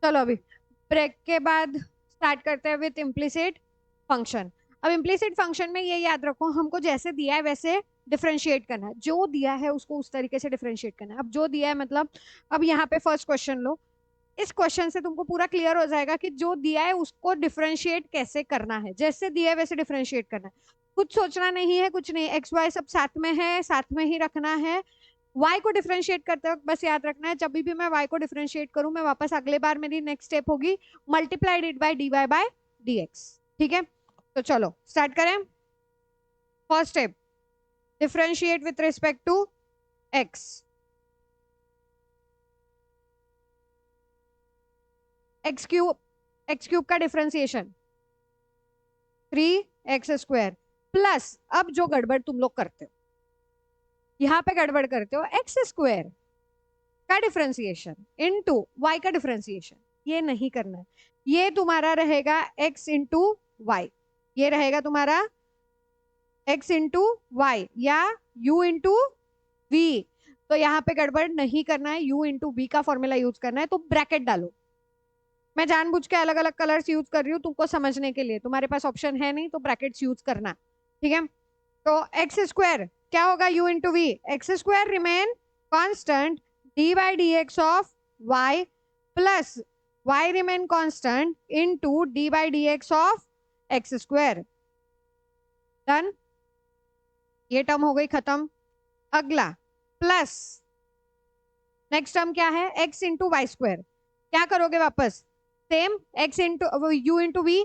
चलो अभी ब्रेक के बाद स्टार्ट करते हैं विथ इम्प्लिसिट फंक्शन। अब इम्प्लिसिट फंक्शन में ये याद रखो, हमको जैसे दिया है वैसे डिफरेंशिएट करना है, जो दिया है उसको उस तरीके से डिफरेंशिएट करना है। अब जो दिया है मतलब, अब यहाँ पे फर्स्ट क्वेश्चन लो, इस क्वेश्चन से तुमको पूरा क्लियर हो जाएगा कि जो दिया है उसको डिफरेंशिएट कैसे करना है, जैसे दिया है वैसे डिफरेंशिएट करना है। कुछ सोचना नहीं है, कुछ नहीं, एक्स वाई सब साथ में है, साथ में ही रखना है। y को डिफरेंशिएट करते वक्त बस याद रखना है, जब भी मैं y को डिफरेंशिएट करूं, मैं वापस अगले बार मेरी नेक्स्ट स्टेप होगी multiplied it by dy by dx। ठीक है, तो चलो स्टार्ट करें। First step, differentiate with respect to x। X cube का डिफरेंशिएशन 3x² प्लस, अब जो गड़बड़ तुम लोग करते हो, यहां पे गड़बड़ करते हो, x² का डिफरेंशिएशन इनटू y का डिफरेंशिएशन, ये नहीं करना है। ये तुम्हारा रहेगा x इंटू वाई, ये रहेगा तुम्हारा x इंटू वाई या u इंटू वी। तो यहाँ पे गड़बड़ नहीं करना है, u इंटू वी का फॉर्मूला यूज करना है, तो ब्रैकेट डालो। मैं जानबूझ के अलग अलग कलर्स यूज कर रही हूँ तुमको समझने के लिए, तुम्हारे पास ऑप्शन है नहीं तो ब्रैकेट्स यूज करना। ठीक है, तो x² क्या होगा, u into v, x² remain constant, d by d x of y plus y remain constant into d by d x of x²। Done, ये टर्म हो गई खत्म। अगला प्लस, नेक्स्ट टर्म क्या है, x इंटू वाई² क्या करोगे वापस, same x into u into v,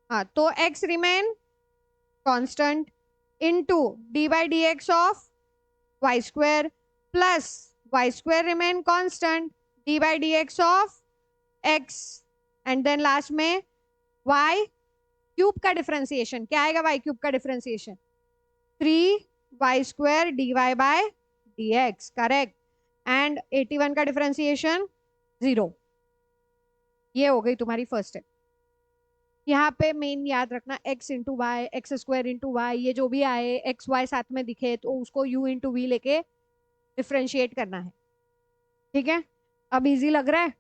हाँ तो x remain constant into d by d x of y² plus y² remain constant d by d x of x, and then last में y³ का differentiation क्या आएगा, y³ का differentiation 3y² dy by dx, correct. And 81 का differentiation 0। ये हो गई तुम्हारी फर्स्ट स्टेप। यहाँ पे मेन याद रखना, x into y, x² into y, ये जो भी आए x y साथ में दिखे तो उसको u इंटू वी लेके डिफ्रेंशिएट करना है। ठीक है, अब इजी लग रहा है,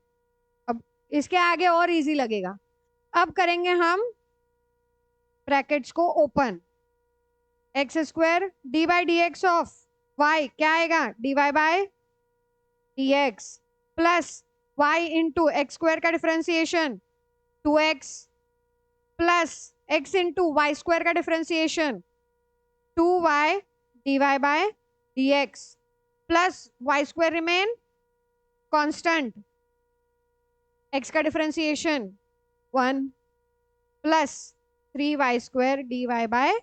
अब इसके आगे और इजी लगेगा। अब करेंगे हम ब्रैकेट्स को open, x² d by d x of y क्या आएगा, dy by dx plus y into x² का differentiation 2x plus x into y² का differentiation 2y dy by dx plus y² remain constant, x का differentiation 1 plus 3y² dy by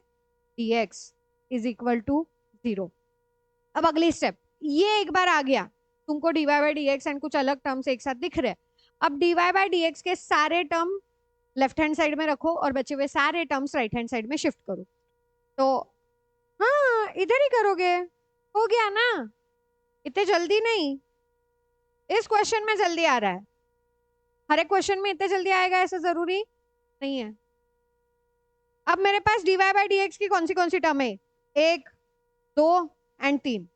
dx is equal to 0। अब अगली step, ये एक बार आ गया तुमको dy by dx and कुछ अलग टर्म्स एक साथ दिख रहे हैं। अब dy बाई dx के सारे टर्म लेफ्ट हैंड साइड में रखो और बचे हुए सारे टर्म्स राइट हैंड साइड में शिफ्ट करो। तो हाँ, इधर ही करोगे, हो गया ना, इतने जल्दी नहीं, इस क्वेश्चन में जल्दी आ रहा है, हर एक क्वेश्चन में इतने जल्दी आएगा ऐसा जरूरी नहीं है। अब मेरे पास dy बाई dx की कौन सी टर्म है, 1 2 एंड 3,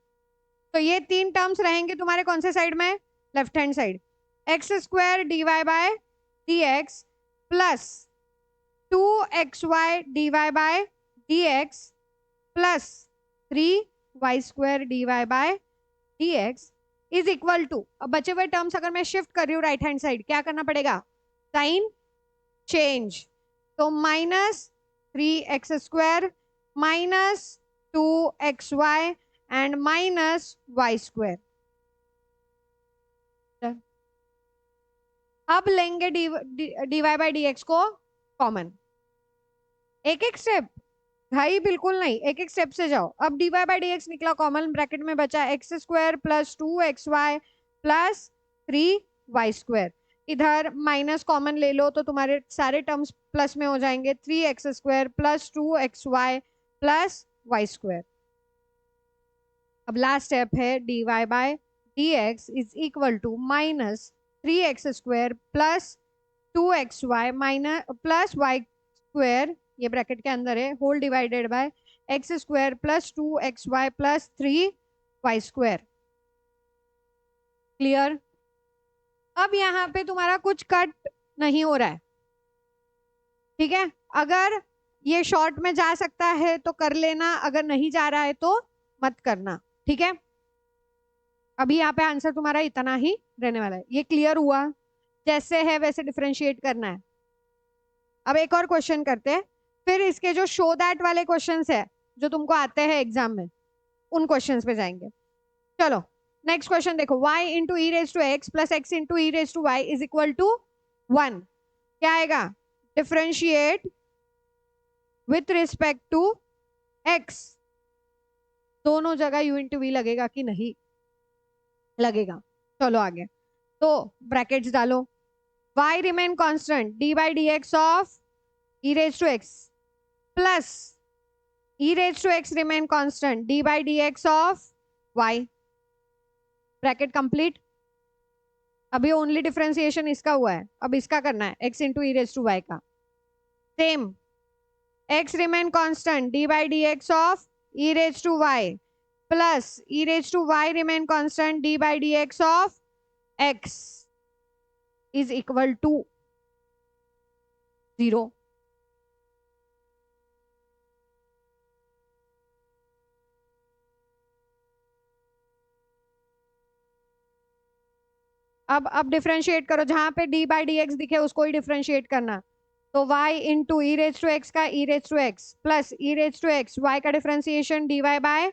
तो ये 3 टर्म्स रहेंगे तुम्हारे कौन से साइड में, left hand side, x² dy by dx plus 2xy dy by dx plus 3y² dy by dx is equal to, अब बचे हुए टर्म्स अगर मैं शिफ्ट कर रही हूँ राइट हैंड साइड, क्या करना पड़ेगा, साइन चेंज, तो -3x² minus 2xy and minus y²। अब लेंगे dy बाई dx को कॉमन, एक एक स्टेप, भाई बिल्कुल नहीं, एक एक स्टेप से जाओ। अब dy बाई dx निकला कॉमन, ब्रैकेट में बचा x² plus 2xy plus 3y², इधर माइनस कॉमन ले लो तो तुम्हारे सारे टर्म्स प्लस में हो जाएंगे, 3x² plus 2xy plus y²। अब लास्ट स्टेप है dy by dx is equal to -3x² plus 2xy minus plus y², ये ब्रैकेट के अंदर है, whole divided by x² plus 2xy plus 3y²। Clear, अब यहाँ पे तुम्हारा कुछ कट नहीं हो रहा है, ठीक है। अगर ये शॉर्ट में जा सकता है तो कर लेना, अगर नहीं जा रहा है तो मत करना, ठीक है। अभी यहाँ पे आंसर तुम्हारा इतना ही रहने वाला है। ये क्लियर हुआ? जैसे है वैसे डिफरेंशिएट करना है। अब एक और क्वेश्चन करते हैं, फिर इसके जो शो दैट वाले क्वेश्चंस है जो तुमको आते हैं एग्जाम में, उन क्वेश्चंस पे जाएंगे। चलो नेक्स्ट क्वेश्चन देखो, y into e raise to x plus x into e raise to y is equal to 1। क्या आएगा? Differentiate with respect to x। दोनों जगह u इंटू वी लगेगा कि नहीं लगेगा? चलो आगे, तो ब्रैकेट्स डालो, y remain constant d by d x of e raise to x plus e raised to x remain constant d by dx of y। Bracket complete. अभी ओनली डिफरेंशिएशन इसका हुआ है, अब इसका करना है x into e raise to y का। Same, x remain constant d by dx ऑफ e raised to y plus e raised to y remain constant d by dx of x is equal to 0। अब differentiate करो, जहां पे d by d x दिखे उसको ही differentiate करना। तो y into e raise to x का e raise to x plus e raise to x, y का differentiation dy by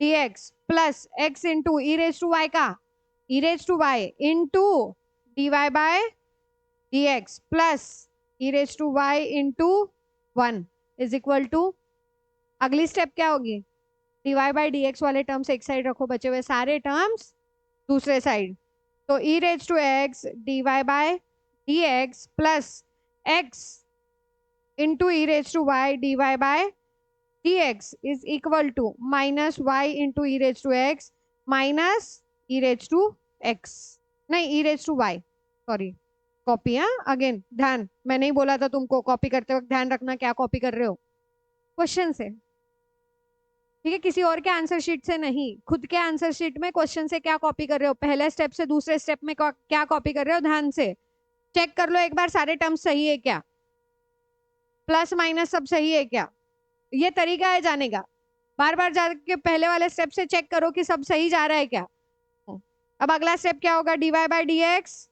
d x plus x into e raise to y का e raise to y into dy by d x plus e raise to y into 1 is equal to, अगली step क्या होगी? dy by d x वाले terms एक side रखो, बचे हुए सारे टर्म्स दूसरे साइड। तो e raise to x dy by d x plus x into e raise to y dy by d x is equal to minus y into e raise to x minus e raise to x, नहीं e raise to y, sorry copy. हाँ again ध्यान, मैं नहीं बोला था तुमको copy करते वक्त ध्यान रखना क्या कॉपी कर रहे हो, क्वेश्चन से, ठीक है, किसी और के आंसर शीट से नहीं, खुद के आंसर शीट में क्वेश्चन से क्या कॉपी कर रहे हो, पहले स्टेप से दूसरे स्टेप में क्या कॉपी कर रहे हो, ध्यान से चेक कर लो एक बार सारे टर्म्स सही है क्या, प्लस माइनस सब सही है क्या। ये तरीका है जाने का, बार बार जाके पहले वाले स्टेप से चेक करो कि सब सही जा रहा है क्या। अब अगला स्टेप क्या होगा? dy by d x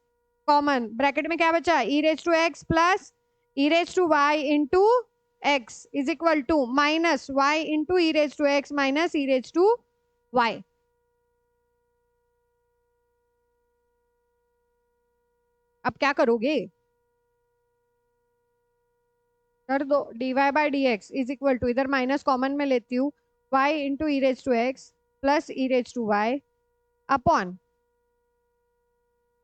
common, bracket में क्या बचा? E raise to x plus e raise to y into x is equal to minus y into e raise to x minus e raise to y. अब क्या करोगे? कर दो, dy by d x is equal to, इधर minus common में लेती हूँ, y into e raise to x plus e raise to y upon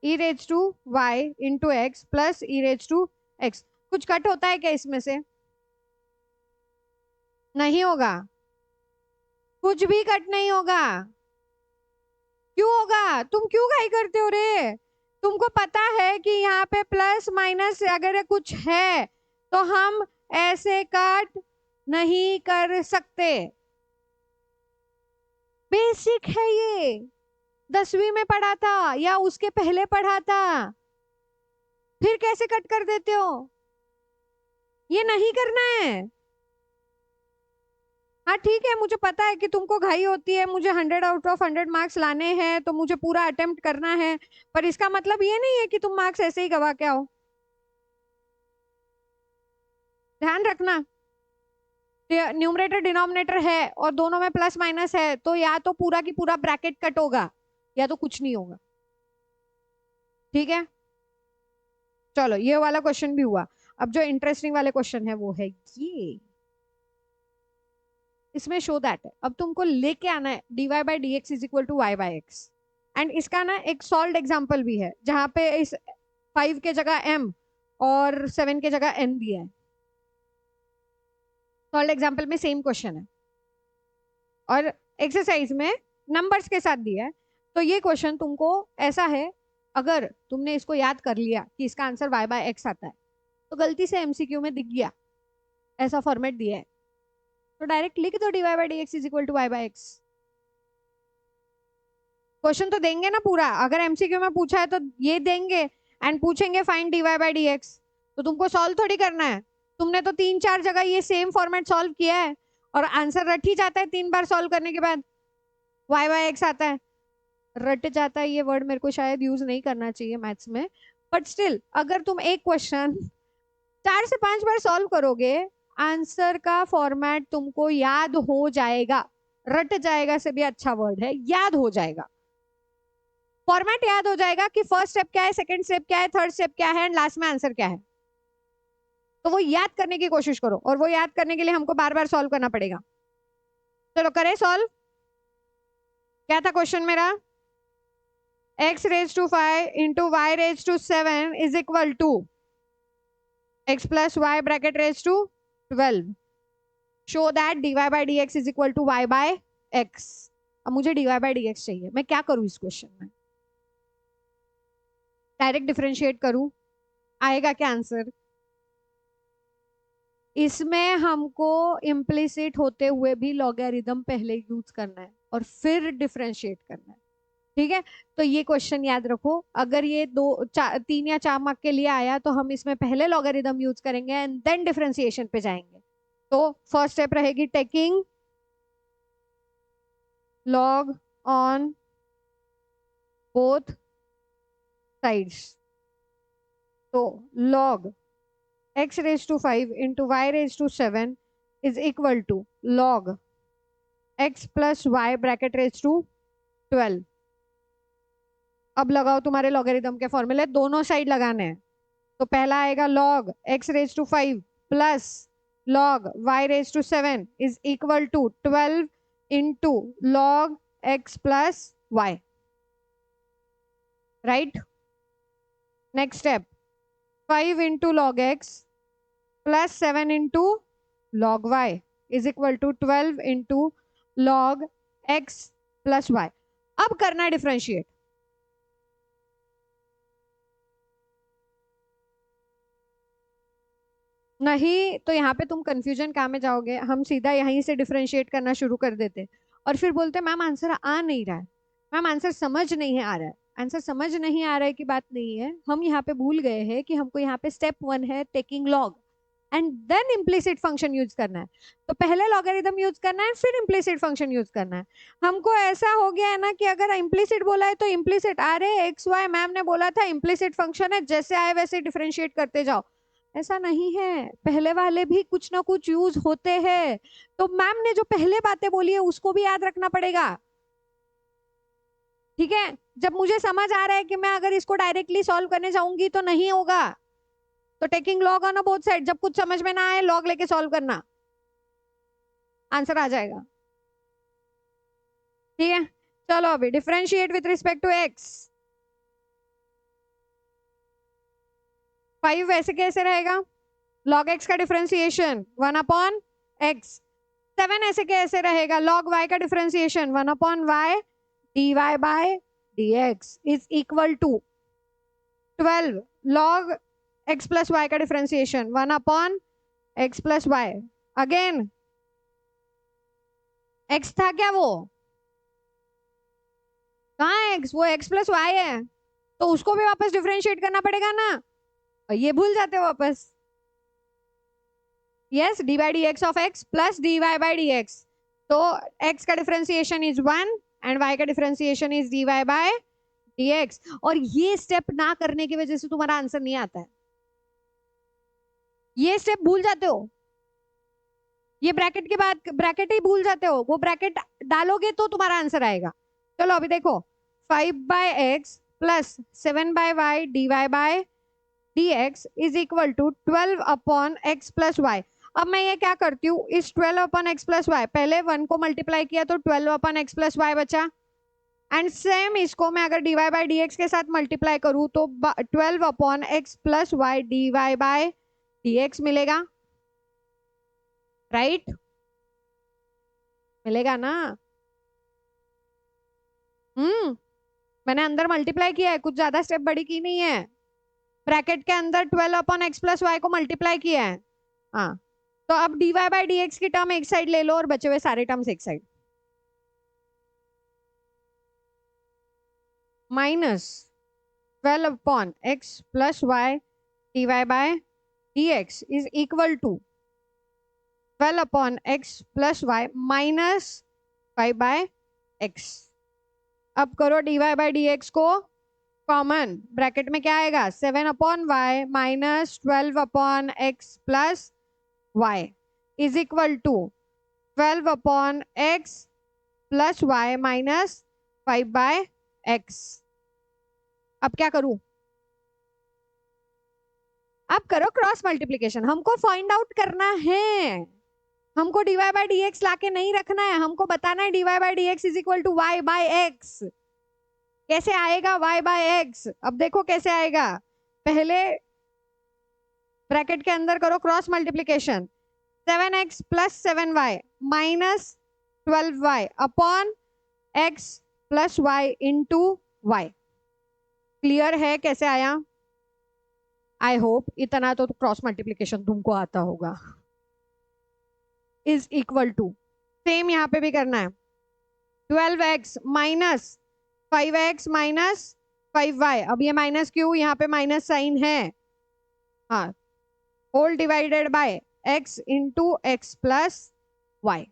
e raise to y into x plus e raise to x. कुछ cut होता है क्या इसमें से? नहीं होगा, कुछ भी कट नहीं होगा। क्यों होगा? तुम क्यों घाई करते हो रे? तुमको पता है कि यहाँ पे प्लस माइनस अगर कुछ है तो हम ऐसे कट नहीं कर सकते, बेसिक है ये, 10वीं में पढ़ा था या उसके पहले पढ़ा था, फिर कैसे कट कर देते हो? ये नहीं करना है। हाँ ठीक है, मुझे पता है कि तुमको घाई होती है, मुझे 100 आउट ऑफ 100 मार्क्स लाने हैं तो मुझे पूरा अटेम्प्ट करना है, पर इसका मतलब ये नहीं है कि तुम मार्क्स ऐसे ही गवा के आओ। ध्यान रखना, न्यूमरेटर डिनोमिनेटर है और दोनों में प्लस माइनस है, तो या तो पूरा की पूरा ब्रैकेट कट होगा या तो कुछ नहीं होगा, ठीक है। चलो ये वाला क्वेश्चन भी हुआ। अब जो इंटरेस्टिंग वाले क्वेश्चन है वो है ये, इसमें शो दैट है, अब तुमको लेके आना है dy by d x is equal to y by x, and इसका ना एक सॉल्व एग्जाम्पल भी है जहां पे इस 5 के जगह m और 7 के जगह n दिया है। सॉल्व एग्जाम्पल में सेम क्वेश्चन है और एक्सरसाइज में नंबर्स के साथ दिया है। तो ये क्वेश्चन तुमको ऐसा है, अगर तुमने इसको याद कर लिया कि इसका आंसर y बाय एक्स आता है, तो गलती से एमसीक्यू में दिख गया ऐसा फॉर्मेट दिया है तो डायरेक्ट लिख दो dy by d x is equal to y by x. Question तो देंगे ना पूरा, अगर एमसीक्यू में पूछा है तो ये देंगे एंड पूछेंगे find dy by d x, तो तुमको सॉल्व थोड़ी करना है। तुमने तो 3-4 जगह ये सेम फॉर्मेट सॉल्व किया है और आंसर रट ही जाता है 3 बार सॉल्व करने के बाद, वाई बाई एक्स आता है, रट जाता है। ये वर्ड मेरे को शायद यूज नहीं करना चाहिए मैथ्स में, बट स्टिल अगर तुम एक क्वेश्चन 4 से 5 बार सॉल्व करोगे, आंसर का फॉर्मेट तुमको याद हो जाएगा। रट जाएगा से भी अच्छा वर्ड है, याद हो जाएगा। फॉर्मेट याद हो जाएगा कि फर्स्ट स्टेप क्या है, सेकंड स्टेप क्या है, थर्ड स्टेप क्या है एंड लास्ट में आंसर क्या है। तो वो याद करने की कोशिश करो, और वो याद करने के लिए हमको बार बार सॉल्व करना पड़ेगा। चलो करें सॉल्व। क्या था क्वेश्चन मेरा? x raised to 5 into y raised to 7 is equal to x plus y bracket raised to 12. Show that dy by dx is equal to y by x. अब मुझे dy by dx चाहिए, मैं क्या करूं इस question में? Direct differentiate करूं? आएगा क्या आंसर? इसमें हमको इम्प्लिसिट होते हुए भी लॉगरिदम पहले यूज करना है और फिर डिफरेंशिएट करना है, ठीक है? तो ये क्वेश्चन याद रखो, अगर ये 3 या 4 मार्क के लिए आया तो हम इसमें पहले लॉगरिदम यूज करेंगे एंड देन डिफरेंशिएशन पे जाएंगे। तो फर्स्ट स्टेप रहेगी taking log on both sides. तो log x raised to 5 into y raised to 7 is equal to log x plus y bracket raised to 12। अब लगाओ तुम्हारे लॉगरिदम के फॉर्मूले, दोनों साइड लगाने हैं। तो पहला आएगा log x raised to 5 plus log y raised to 7 is equal to 12 into log x plus y, right? Next step, 5 into log x plus 7 into log y is equal to 12 into log x plus y। अब करना है differentiate. नहीं तो यहाँ पे तुम confusion कहाँ में जाओगे, हम सीधा यहीं से डिफरेंशिएट करना शुरू कर देते और फिर बोलते मैम आंसर आ नहीं रहा है, मैम आंसर समझ नहीं आ रहा है। आंसर समझ नहीं आ रहा है की बात नहीं है, हम यहाँ पे भूल गए हैं कि हमको यहाँ पे स्टेप 1 है taking log and then implicit function use करना है। तो पहले लॉगरिदम यूज करना है फिर इम्प्लिसिट फंक्शन यूज करना है। हमको ऐसा हो गया है ना कि अगर इम्प्लिसिट बोला है तो इम्प्लिसिट, अरे एक्स वाई मैम ने बोला था इम्प्लिसिट फंक्शन है, जैसे आए वैसे डिफरेंशिएट करते जाओ। ऐसा नहीं है, पहले वाले भी कुछ ना कुछ यूज होते हैं। तो मैम ने जो पहले बातें बोली है उसको भी याद रखना पड़ेगा, ठीक है? जब मुझे समझ आ रहा है कि मैं अगर इसको डायरेक्टली सॉल्व करने जाऊंगी तो नहीं होगा, तो taking log on both side, जब कुछ समझ में ना आए लॉग लेके सॉल्व करना, आंसर आ जाएगा, ठीक है? चलो अभी differentiate with respect to x. 5 वैसे कैसे रहेगा? log x का डिफरेंशिएशन 1 अपॉन x। 7 ऐसे कैसे रहेगा? log y का differentiation 1 upon y dy by dx is equal to 12 log x plus y का differentiation 1 upon x plus y। Again x था क्या? वो कहाँ है x? वो x प्लस y है, तो उसको भी वापस डिफरेंशिएट करना पड़ेगा ना, और ये भूल जाते हो वापस। Yes, d by d x of x plus d y by d x. तो x का डिफरेंशिएशन इज 1 एंड y का differentiation is dy by dx। और ये स्टेप ना करने की वजह से तुम्हारा आंसर नहीं आता है, ये स्टेप भूल जाते हो, ये ब्रैकेट के बाद ब्रैकेट ही भूल जाते हो, वो ब्रैकेट डालोगे तो तुम्हारा आंसर आएगा। चलो अभी देखो, 5 by x plus 7 by y d y by d x is equal to 12 upon x plus y. अब मैं ये क्या करती हूँ, इस 12 अपॉन एक्स प्लस वाई, पहले 1 को मल्टीप्लाई किया तो 12 अपॉन एक्स प्लस वाई बचा, एंड सेम इसको मैं अगर d y by d x के साथ मल्टीप्लाई करूँ तो 12 upon x plus y d y by d x मिलेगा, राइट? मिलेगा ना? मैंने अंदर मल्टीप्लाई किया है, कुछ ज्यादा स्टेप बड़ी की नहीं है, ब्रैकेट के अंदर 12 अपॉन एक्स प्लस वाई को मल्टीप्लाई किया है। हाँ, तो अब d y by d x की टर्म एक साइड ले लो और बचे हुए सारे टर्म्स एक side. Minus 12 upon x plus y dy by dx is equal to 12 upon x plus y minus 5 by x. अब करो dy बाय dx को कॉमन, ब्रैकेट में क्या आएगा 7 upon y minus 12 upon x plus y is equal to 12 upon x plus y minus 5 by x. अब क्या करूं? अब करो क्रॉस मल्टीप्लीकेशन, हमको फाइंड आउट करना है, हमको dy बाय dx लाके नहीं रखना है, हमको बताना है dy by dx is equal to y by x. कैसे आएगा y बाय एक्स? अब देखो कैसे आएगा, पहले ब्रैकेट के अंदर करो cross multiplication, 7x plus 7y minus 12y upon x plus y into y। Clear है कैसे आया? आई होप इतना तो क्रॉस मल्टीप्लीकेशन तुमको आता होगा। इज इक्वल टू, सेम यहाँ पे भी करना है, 12x minus 5x minus 5y। अब ये माइनस क्यों, यहाँ पे माइनस साइन है, हाँ, whole divided by x into x plus y.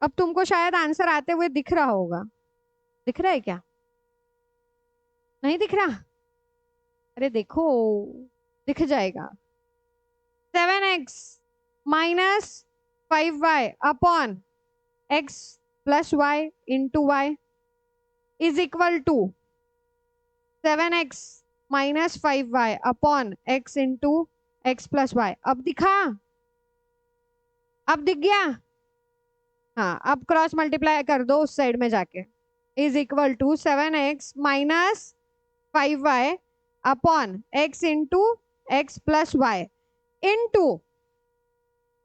अब तुमको शायद आंसर आते हुए दिख रहा होगा, दिख रहा है क्या? नहीं दिख रहा? अरे देखो, दिख जाएगा। 7x minus 5y upon x plus y into y is equal to 7x minus 5y upon x into x plus y. अब दिखा? अब दिख गया? हाँ, अब क्रॉस मल्टीप्लाई कर दो उस साइड में जाके, is equal to 7x minus 5y upon x into x plus y into,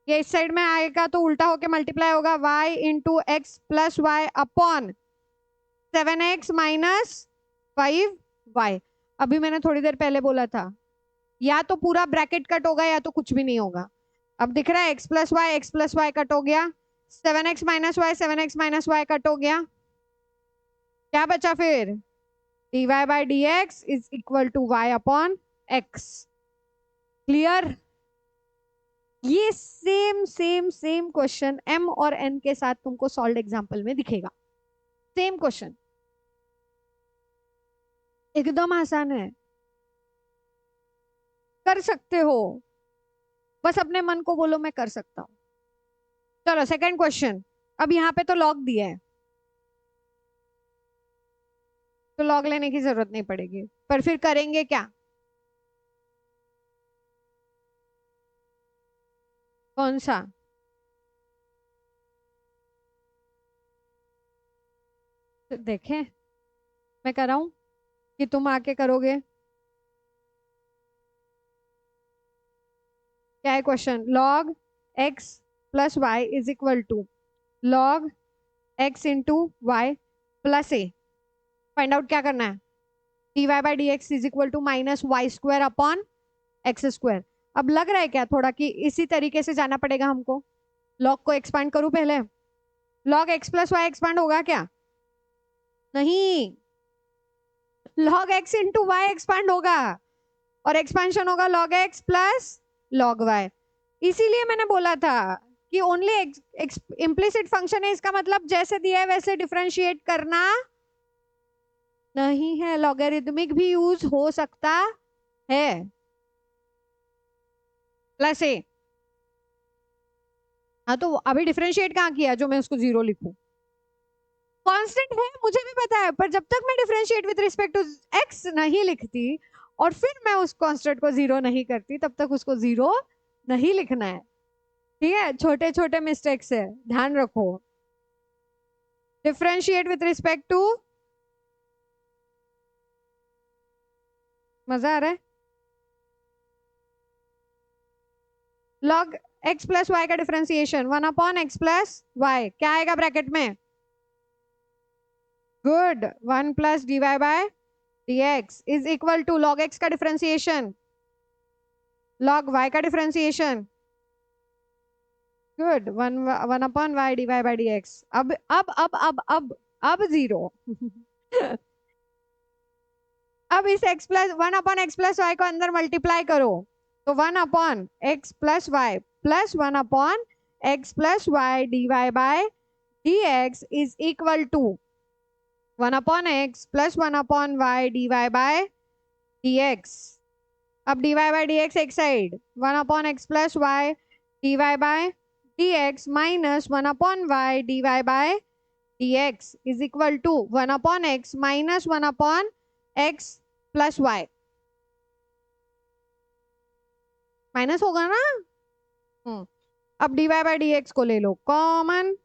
ये इस साइड में आएगा तो उल्टा होके मल्टीप्लाई होगा, y into x plus y upon 7x minus 5y। अभी मैंने थोड़ी देर पहले बोला था या तो पूरा ब्रैकेट कट होगा या तो कुछ भी नहीं होगा। अब दिख रहा है x प्लस वाई कट हो गया, 7x माइनस वाई कट हो गया, क्या बचा फिर? dy by dx is equal to y upon x। Clear? ये same same same question m और n के साथ तुमको सॉल्व एग्जांपल में दिखेगा। सेम क्वेश्चन, एकदम आसान है, कर सकते हो, बस अपने मन को बोलो मैं कर सकता हूं। चलो सेकंड क्वेश्चन। अब यहाँ पे तो लॉग दिया है तो लॉग लेने की जरूरत नहीं पड़ेगी, पर फिर करेंगे क्या? कौन सा? तो देखें मैं कर रहा हूं कि तुम आके करोगे। क्या है question? Log x plus y is equal to log x into y plus a. Find out क्या करना है? dy by dx is equal to minus y square upon x square. अब लग रहा है क्या थोड़ा कि इसी तरीके से जाना पड़ेगा हमको? लॉग को एक्सपांड करूं पहले, log x plus y expand होगा क्या? नहीं, log x into y expand होगा और एक्सपांशन होगा log x plus log y। इसीलिए मैंने बोला था कि ओनली इम्प्लिसिट फंक्शन है, इसका मतलब जैसे दिया है वैसे डिफरेंशिएट करना नहीं है, लॉगरिदमिक भी यूज हो सकता है। प्लस ए, हाँ तो अभी डिफरेंशिएट कहाँ किया जो मैं उसको 0 लिखूं? कांस्टेंट है मुझे भी पता है, पर जब तक मैं differentiate with respect to x नहीं लिखती और फिर मैं उस कांस्टेंट को 0 नहीं करती तब तक उसको 0 नहीं लिखना है। ठीक है, छोटे छोटे मिस्टेक्स है, ध्यान रखो। डिफरेंशिएट विद रिस्पेक्ट टू, मजा आ रहा है? लॉग एक्स प्लस वाई का differentiation 1 upon x plus y, क्या आएगा ब्रैकेट में? Good, 1 plus d y by d x is equal to log x का डिफरेंशिएशन लॉग वाई का differentiation, good, 1 upon y d y by d x. अब अब 0 अब इस x प्लस 1/x+y को अंदर मल्टीप्लाई करो, तो 1/x+y plus 1/x+y dy/dx is equal to 1/x plus 1/y dy/dx। अब dy/dx एक साइड, 1/x+y dy/dx minus 1/y dy/dx is equal to 1/x minus 1/x+y। Minus होगा ना। अब dy/dx को ले लो common,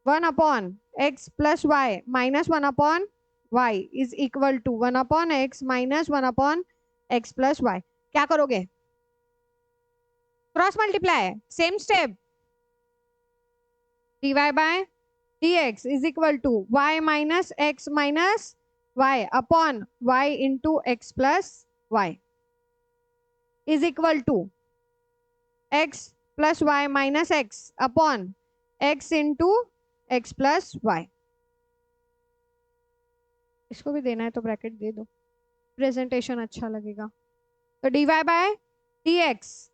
1/x+y minus 1/y is equal to 1/x minus 1/x+y। क्या करोगे? Cross multiply, same step, dy/dx is equal to y minus x minus y upon y into x+y is equal to x+y minus x upon x into x+y। इसको भी देना है तो bracket दे दो, presentation अच्छा लगेगा। तो dy/dx,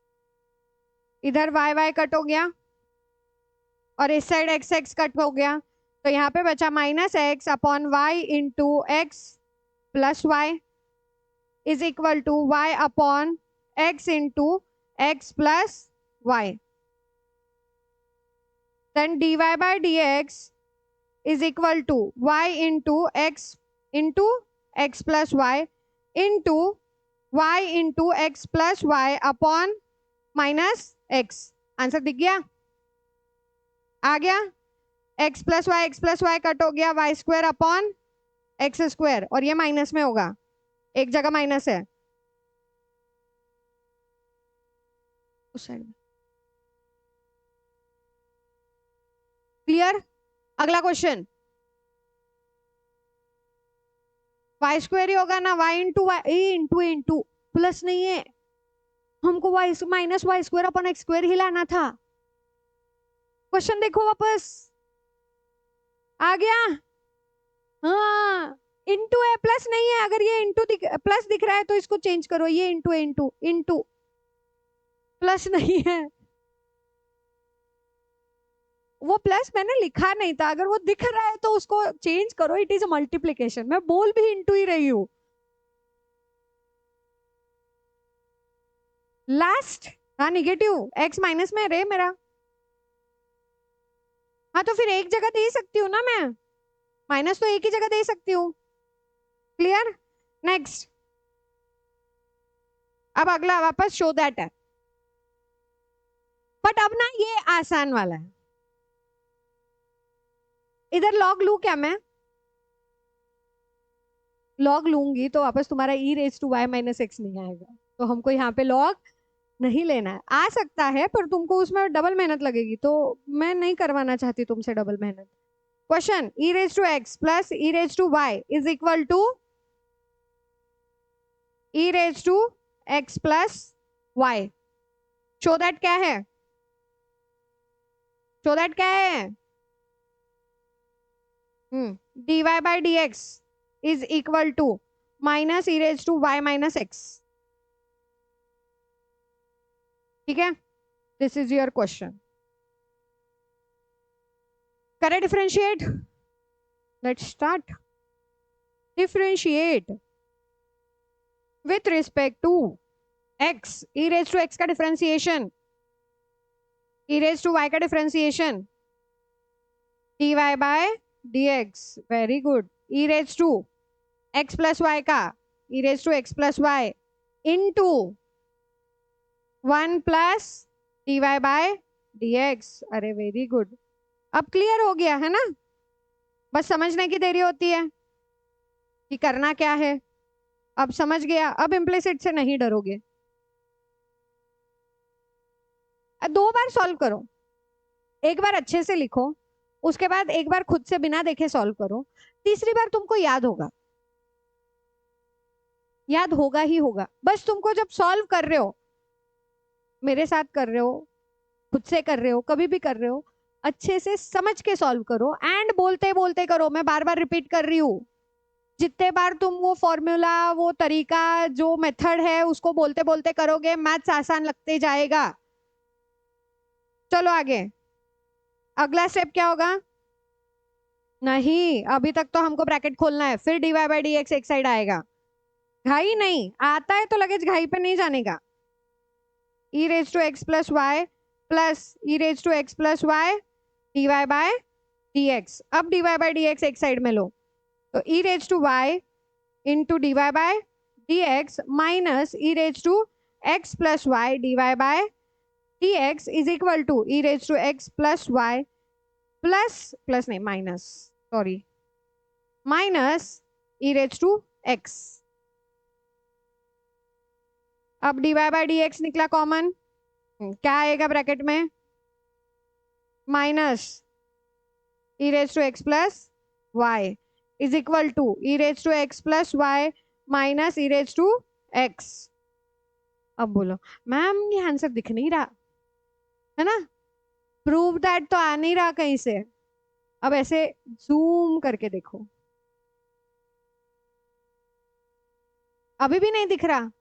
इधर y कट हो गया और इस साइड x कट हो गया, तो यहाँ पे बचा minus x upon y into x+y is equal to y upon x into x+y। then dy/dx is equal to y into x into x+y into y into x+y upon minus x। Answer दिख गया? आ गया? x+y cut हो गया, y² upon x², और ये minus में होगा, एक जगह माइनस है उस साइड में। क्लियर? अगला क्वेश्चन, y² ही होगा ना, y इंटू इंटू प्लस नहीं है, हमको y minus y² upon x² ही लाना था। क्वेश्चन देखो वापस, आ गया? हाँ, इंटू है, प्लस नहीं है। अगर ये इंटू प्लस दिख रहा है तो इसको चेंज करो, ये इंटू इंटू इंटू, प्लस नहीं है। वो प्लस मैंने लिखा नहीं था, अगर वो दिख रहा है तो उसको चेंज करो, इट इज अ मल्टीप्लीकेशन। मैं बोल भी इंटू ही रही हूं। लास्ट, हाँ निगेटिव, x माइनस में रे मेरा, हाँ तो फिर एक जगह दे सकती हूँ ना मैं, माइनस तो एक ही जगह दे सकती हूँ। क्लियर? नेक्स्ट, अब अगला वापस शो दैट है, बट अब ना ये आसान वाला है। इधर लॉग लू क्या मैं? लॉग लूंगी तो वापस तुम्हारा e⁻y माइनस x नहीं आएगा, तो हमको यहाँ पे लॉग नहीं लेना है। आ सकता है पर तुमको उसमें डबल मेहनत लगेगी, तो मैं नहीं करवाना चाहती तुमसे डबल मेहनत। Question, e⁻x plus e⁻y is equal to e⁻x plus y। Show that क्या है? शो दैट क्या है? dy/dx is equal to minus e⁻y minus x। ठीक है, दिस इज योर क्वेश्चन। करे differentiate, let's start. Differentiate with respect to x, e⁻x का differentiation, e⁻y का differentiation, dy/dx, very good, e⁻x plus y का e⁻x plus y into 1 plus dy/dx। अरे very good, अब clear हो गया है ना? बस समझने की देरी होती है कि करना क्या है। अब समझ गया, अब इम्प्लिसिट से नहीं डरोगे। 2 बार सॉल्व करो, एक बार अच्छे से लिखो, उसके बाद एक बार खुद से बिना देखे सॉल्व करो, तीसरी बार तुमको याद होगा, याद होगा ही होगा। बस तुमको जब सॉल्व कर रहे हो, मेरे साथ कर रहे हो, खुद से कर रहे हो, कभी भी कर रहे हो, अच्छे से समझ के सॉल्व करो एंड बोलते बोलते करो। मैं बार बार रिपीट कर रही हूँ, जितने बार तुम वो फॉर्मूला, वो तरीका, जो मेथड है उसको बोलते बोलते करोगे, मैथ्स आसान लगते जाएगा। चलो आगे, अगला स्टेप क्या होगा? नहीं, अभी तक तो हमको ब्रैकेट खोलना है, फिर dy बाई डी एक्स एक साइड आएगा। घाई नहीं, आता है तो लगेज घाई पे नहीं जाने का। e raise to x plus y plus e raise to x plus y dy by dx। अब dy बाय dx एक साइड में लो, तो e raise to y into dy by dx minus e raise to x plus y dy by dx is equal to e raise to x plus y plus नहीं minus, sorry, minus e raise to x। अब dy by dx निकला common, क्या आएगा bracket में? Minus e raise to x plus y is equal to e raise to x plus y minus e raise to x। अब बोलो ma'am ये answer दिख नहीं रहा है ना, प्रूव दैट तो आ नहीं रहा कहीं से। अब ऐसे जूम करके देखो, अभी भी नहीं दिख रहा।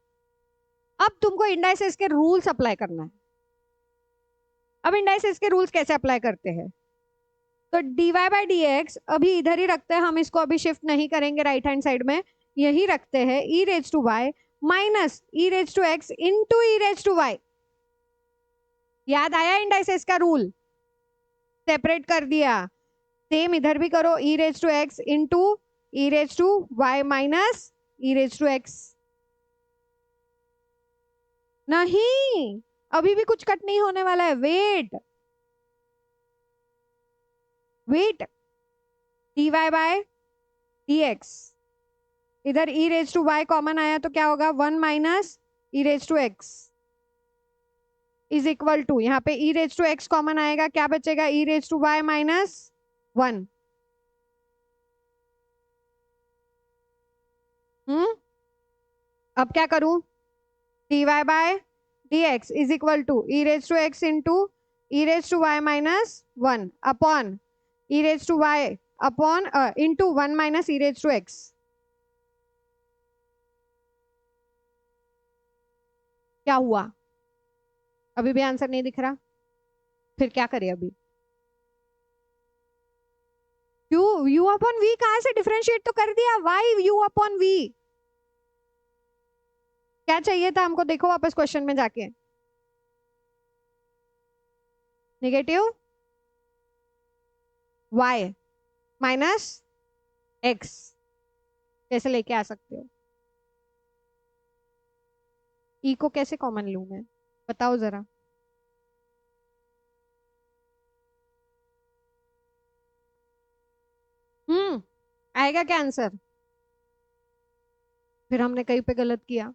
अब तुमको इंडाइसेस के रूल्स अप्लाई करना है। अब इंडाइसेस के रूल्स कैसे अप्लाई करते हैं? तो dy बाई डी एक्स अभी इधर ही रखते हैं हम, इसको अभी शिफ्ट नहीं करेंगे राइट हैंड साइड में, यही रखते हैं e raise to y minus e raise to x into e raise to y. याद आया इंडाइसेस का रूल? सेपरेट कर दिया। सेम इधर भी करो, e raise to x into e raise to y minus e raise to x. नहीं, अभी भी कुछ कट नहीं होने वाला है, wait wait. dy by dx, इधर e raise to y common आया तो क्या होगा? 1 minus e raise to x is equal to, यहाँ पे e raise to x common आएगा, क्या बचेगा? e raise to y minus 1। अब क्या करूं? dy by dx is equal to e raise to x into e raise to y minus 1 upon e raise to y upon into 1 minus e raise to x। क्या हुआ? अभी भी answer नहीं दिख रहा, फिर क्या करें अभी? u अपॉन v कहां से? डिफरेंशिएट तो कर दिया, y u अपॉन v। क्या चाहिए था हमको? देखो वापस क्वेश्चन में जाके, नेगेटिव y माइनस x कैसे लेके आ सकते हो? e को कैसे कॉमन लूं मैं, बताओ जरा। आएगा क्या आंसर? फिर हमने कहीं पे गलत किया।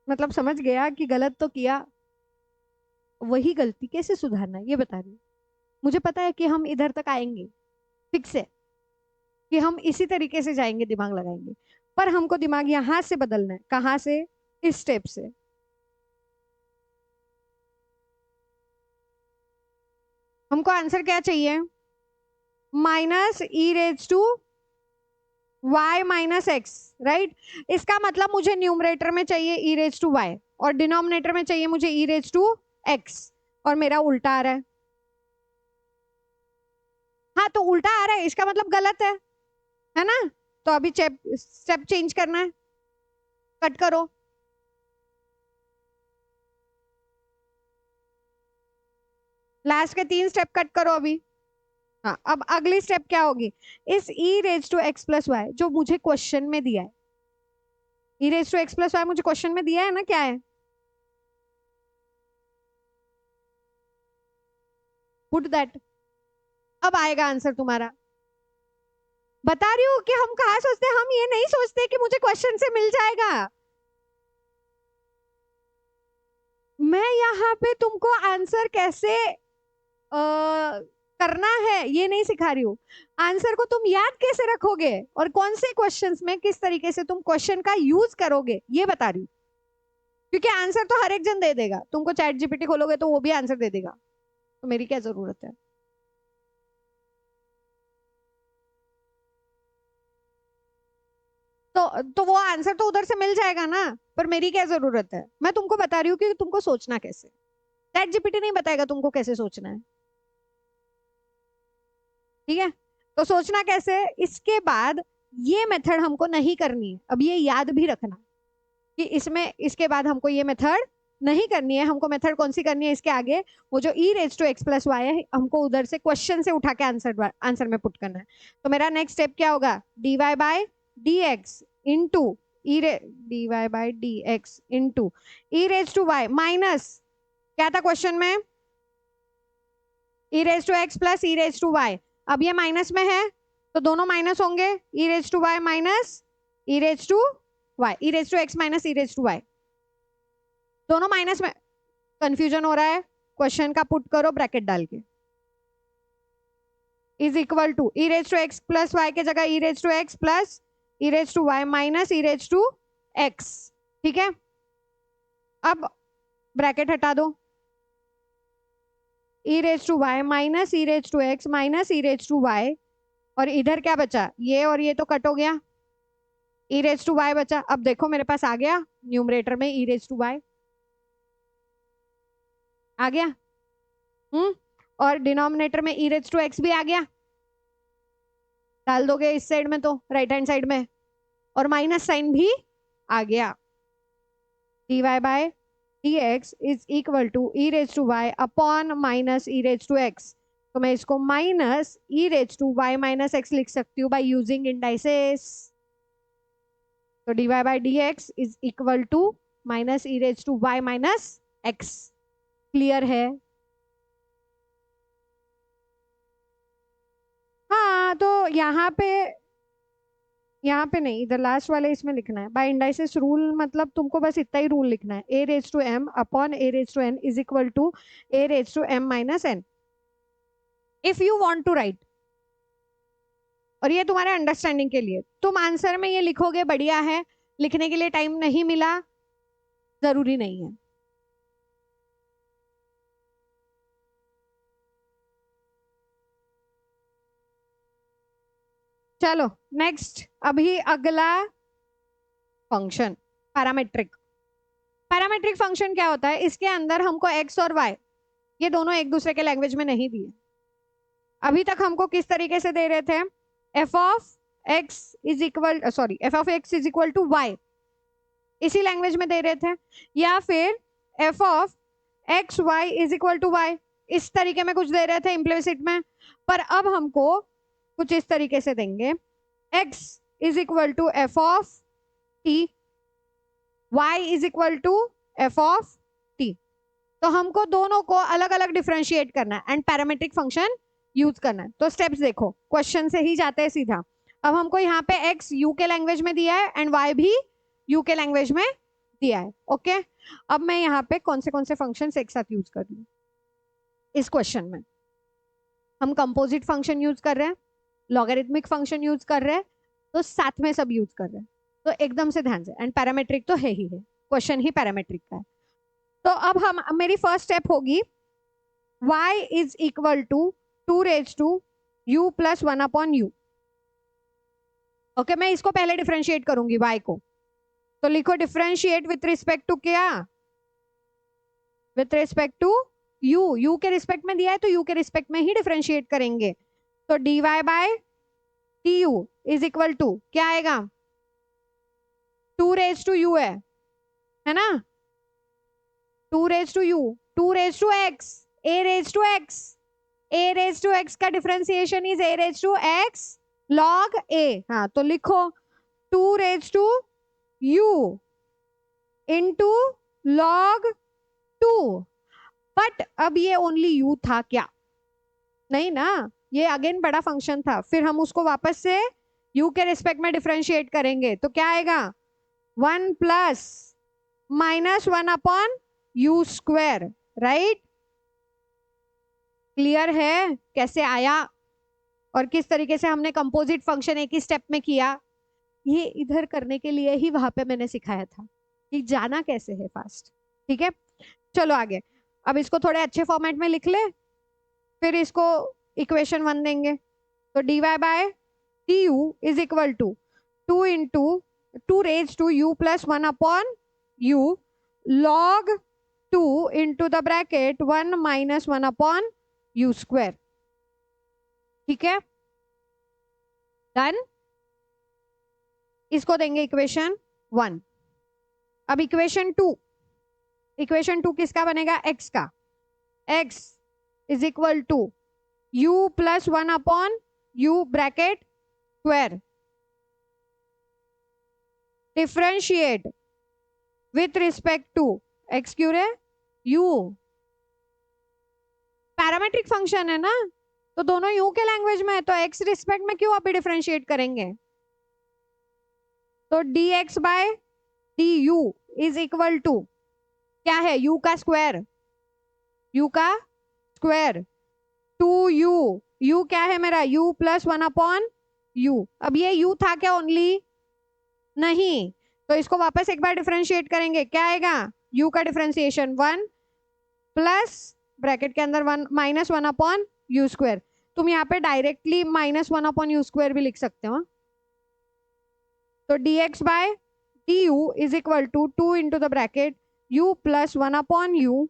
मतलब समझ गया कि गलत तो किया, वही गलती कैसे सुधारना है ये बता रही हूँ। मुझे पता है कि हम इधर तक आएंगे, फिक्स है कि हम इसी तरीके से जाएंगे, दिमाग लगाएंगे, पर हमको दिमाग यहां से बदलना है। कहां से? इस स्टेप से। हमको आंसर क्या चाहिए? Minus e raise to y minus x, right. इसका मतलब मुझे न्यूमरेटर में चाहिए ई रेज टू वाई और डिनोमिनेटर में चाहिए मुझे ई रेज टू एक्स, और मेरा उल्टा आ रहा है। हाँ, तो उल्टा आ रहा है इसका मतलब गलत है ना? तो अभी स्टेप चेंज करना है, कट करो। लास्ट के 3 स्टेप कट करो अभी। हाँ, अब अगली स्टेप क्या होगी? इस e raise to x plus y जो मुझे क्वेश्चन में दिया है, e raise to x plus y मुझे क्वेश्चन में दिया है ना, क्या है? Put that. अब आएगा आंसर तुम्हारा। बता रही हूँ कि हम कहा सोचते हैं, हम ये नहीं सोचते कि मुझे क्वेश्चन से मिल जाएगा। मैं यहाँ पे तुमको आंसर कैसे करना है ये नहीं सिखा रही हूँ, आंसर को तुम याद कैसे रखोगे और कौन से क्वेश्चंस में किस तरीके से तुम क्वेश्चन का यूज करोगे ये बता रही हूँ। क्योंकि आंसर तो हर एक जन दे देगा, तुमको चैट जीपीटी खोलोगे तो वो भी आंसर दे देगा, तो मेरी क्या जरूरत है। तो वो आंसर तो उधर से मिल जाएगा ना, पर मेरी क्या जरूरत है। मैं तुमको बता रही हूँ कि तुमको सोचना कैसे, चैट जीपीटी नहीं बताएगा तुमको कैसे सोचना है। ठीक है, तो सोचना कैसे, इसके बाद ये मेथड हमको नहीं करनी है। अब ये याद भी रखना कि इसमें इसके बाद हमको ये मेथड नहीं करनी है। हमको मेथड कौन सी करनी है इसके आगे, वो जो e raise to x plus y है, हमको उधर से क्वेश्चन से उठा के आंसर में पुट करना है। तो मेरा नेक्स्ट स्टेप क्या होगा, d y by d x into d y by d x into e raise to y minus, क्या था क्वेश्चन में, e raise to x plus e raise to y. अब ये माइनस में है तो दोनों माइनस होंगे, e raise to y minus e raise to y, e raise to x minus e raise to y, दोनों माइनस में। कंफ्यूजन हो रहा है, क्वेश्चन का पुट करो ब्रैकेट डाल के, is equal to e raise to x plus y के जगह e raise to x plus e raise to y minus e raise to x. ठीक है, अब ब्रैकेट हटा दो, e raise to y minus e raise to x minus e raise to y, और इधर क्या बचा, ये और ये तो कट हो गया, ई रेज टू वाई बचा। अब देखो मेरे पास आ गया न्यूमरेटर में ई रेज टू वाई आ गया, और डिनोमिनेटर में ई रेज टू एक्स भी आ गया, डाल दोगे इस साइड में तो राइट हैंड साइड में, और माइनस साइन भी आ गया। D y by d x is equal to e raise to y upon minus e raise to x. तो मैं इसको minus e raise to y minus x लिख सकती हूँ बाय यूजिंग इंडाइसेस। तो d y by d x is equal to minus e raise to y minus x. Clear है। हाँ, तो यहाँ पे नहीं, इधर लास्ट वाले इसमें लिखना है बाय इंडाइसिस रूल, मतलब तुमको बस इतना ही रूल लिखना है, a raise to m upon a raise to n is equal to a raise to m minus n, if you want to write. और ये तुम्हारे अंडरस्टैंडिंग के लिए, तुम आंसर में ये लिखोगे बढ़िया है, लिखने के लिए टाइम नहीं मिला, जरूरी नहीं है। चलो नेक्स्ट, अभी अगला फंक्शन पैरामेट्रिक। पैरामेट्रिक फंक्शन क्या होता है, इसके अंदर हमको एक्स और वाई ये दोनों एक दूसरे के लैंग्वेज में नहीं दिए। अभी तक हमको किस तरीके से दे रहे थे, f of x is equal sorry f of x is equal to y, इसी लैंग्वेज में दे रहे थे, या फिर f of x y is equal to y, इस तरीके में कुछ दे रहे थे इम्प्लिसिट में। पर अब हमको कुछ इस तरीके से देंगे, x is equal to f of t, y is equal to f of t. तो हमको दोनों को अलग अलग डिफरेंशिएट करना है एंड पैरामेट्रिक फंक्शन यूज करना है। तो स्टेप्स देखो, क्वेश्चन से ही जाते हैं सीधा। अब हमको यहाँ पे x u के लैंग्वेज में दिया है एंड y भी u के लैंग्वेज में दिया है। ओके, अब मैं यहाँ पे कौन से फंक्शन एक साथ यूज कर लूँ इस क्वेश्चन में। हम कंपोजिट फंक्शन यूज कर रहे हैं, लॉगरिथमिक फंक्शन यूज कर रहे हैं, तो साथ में सब यूज कर रहे हैं, तो एकदम से ध्यान से। एंड पैरामेट्रिक तो है ही है, क्वेश्चन ही पैरामेट्रिक का है। तो अब हम मेरी फर्स्ट स्टेप होगी, y is equal to 2 raise to u plus 1 upon u। Okay, मैं इसको पहले डिफरेंशिएट करूंगी y को, तो लिखो डिफरेंशिएट विथ रिस्पेक्ट टू क्या, विथ रिस्पेक्ट टू u के रिस्पेक्ट में दिया है तो u के रिस्पेक्ट में ही डिफरेंशिएट करेंगे। तो dy by t u is equal to क्या आएगा, 2 रेज टू यू है ना, 2 raise to u, 2 raise to x, a raise to x, a raise to x का differentiation is a raise to x log a. हाँ, तो लिखो 2 raise to u into log 2। But अब ये only you था क्या, नहीं ना, ये अगेन बड़ा फंक्शन था, फिर हम उसको वापस से u के रिस्पेक्ट में डिफरेंशिएट करेंगे तो क्या आएगा, 1 plus minus 1 upon you square, right. Clear है कैसे आया और किस तरीके से हमने कंपोजिट फंक्शन एक ही स्टेप में किया, ये इधर करने के लिए ही वहां पे मैंने सिखाया था। कि जाना कैसे है फास्ट। ठीक है, चलो आगे। अब इसको थोड़े अच्छे फॉर्मेट में लिख ले, फिर इसको इक्वेशन 1 देंगे। तो dy by d u is equal to 2 into 2 raise to u plus 1 upon u log 2 into the bracket 1 minus 1 upon u square. ठीक है, डन। इसको देंगे इक्वेशन 1। अब इक्वेशन 2 किसका बनेगा? x का। x is equal to u plus 1 upon u bracket square differentiate with respect to x क्यों रे? u पैरामेट्रिक फंक्शन है ना, तो दोनों u के लैंग्वेज में है, तो x रिस्पेक्ट में क्यों अभी डिफरेंशिएट करेंगे? तो dx by du is equal to क्या है? u का स्क्वायर, टू u क्या है मेरा? u plus 1 upon u। अब ये u था क्या ओनली? नहीं, तो इसको वापस एक बार डिफरेंशिएट करेंगे, क्या आएगा? u का डिफरेंशिएशन 1 प्लस ब्रैकेट के अंदर 1 माइनस 1 अपॉन u स्क्वायर। तुम यहाँ पे directly minus 1 upon u square भी लिख सकते हो। तो dx by du is equal to 2 into the bracket u plus 1 upon u,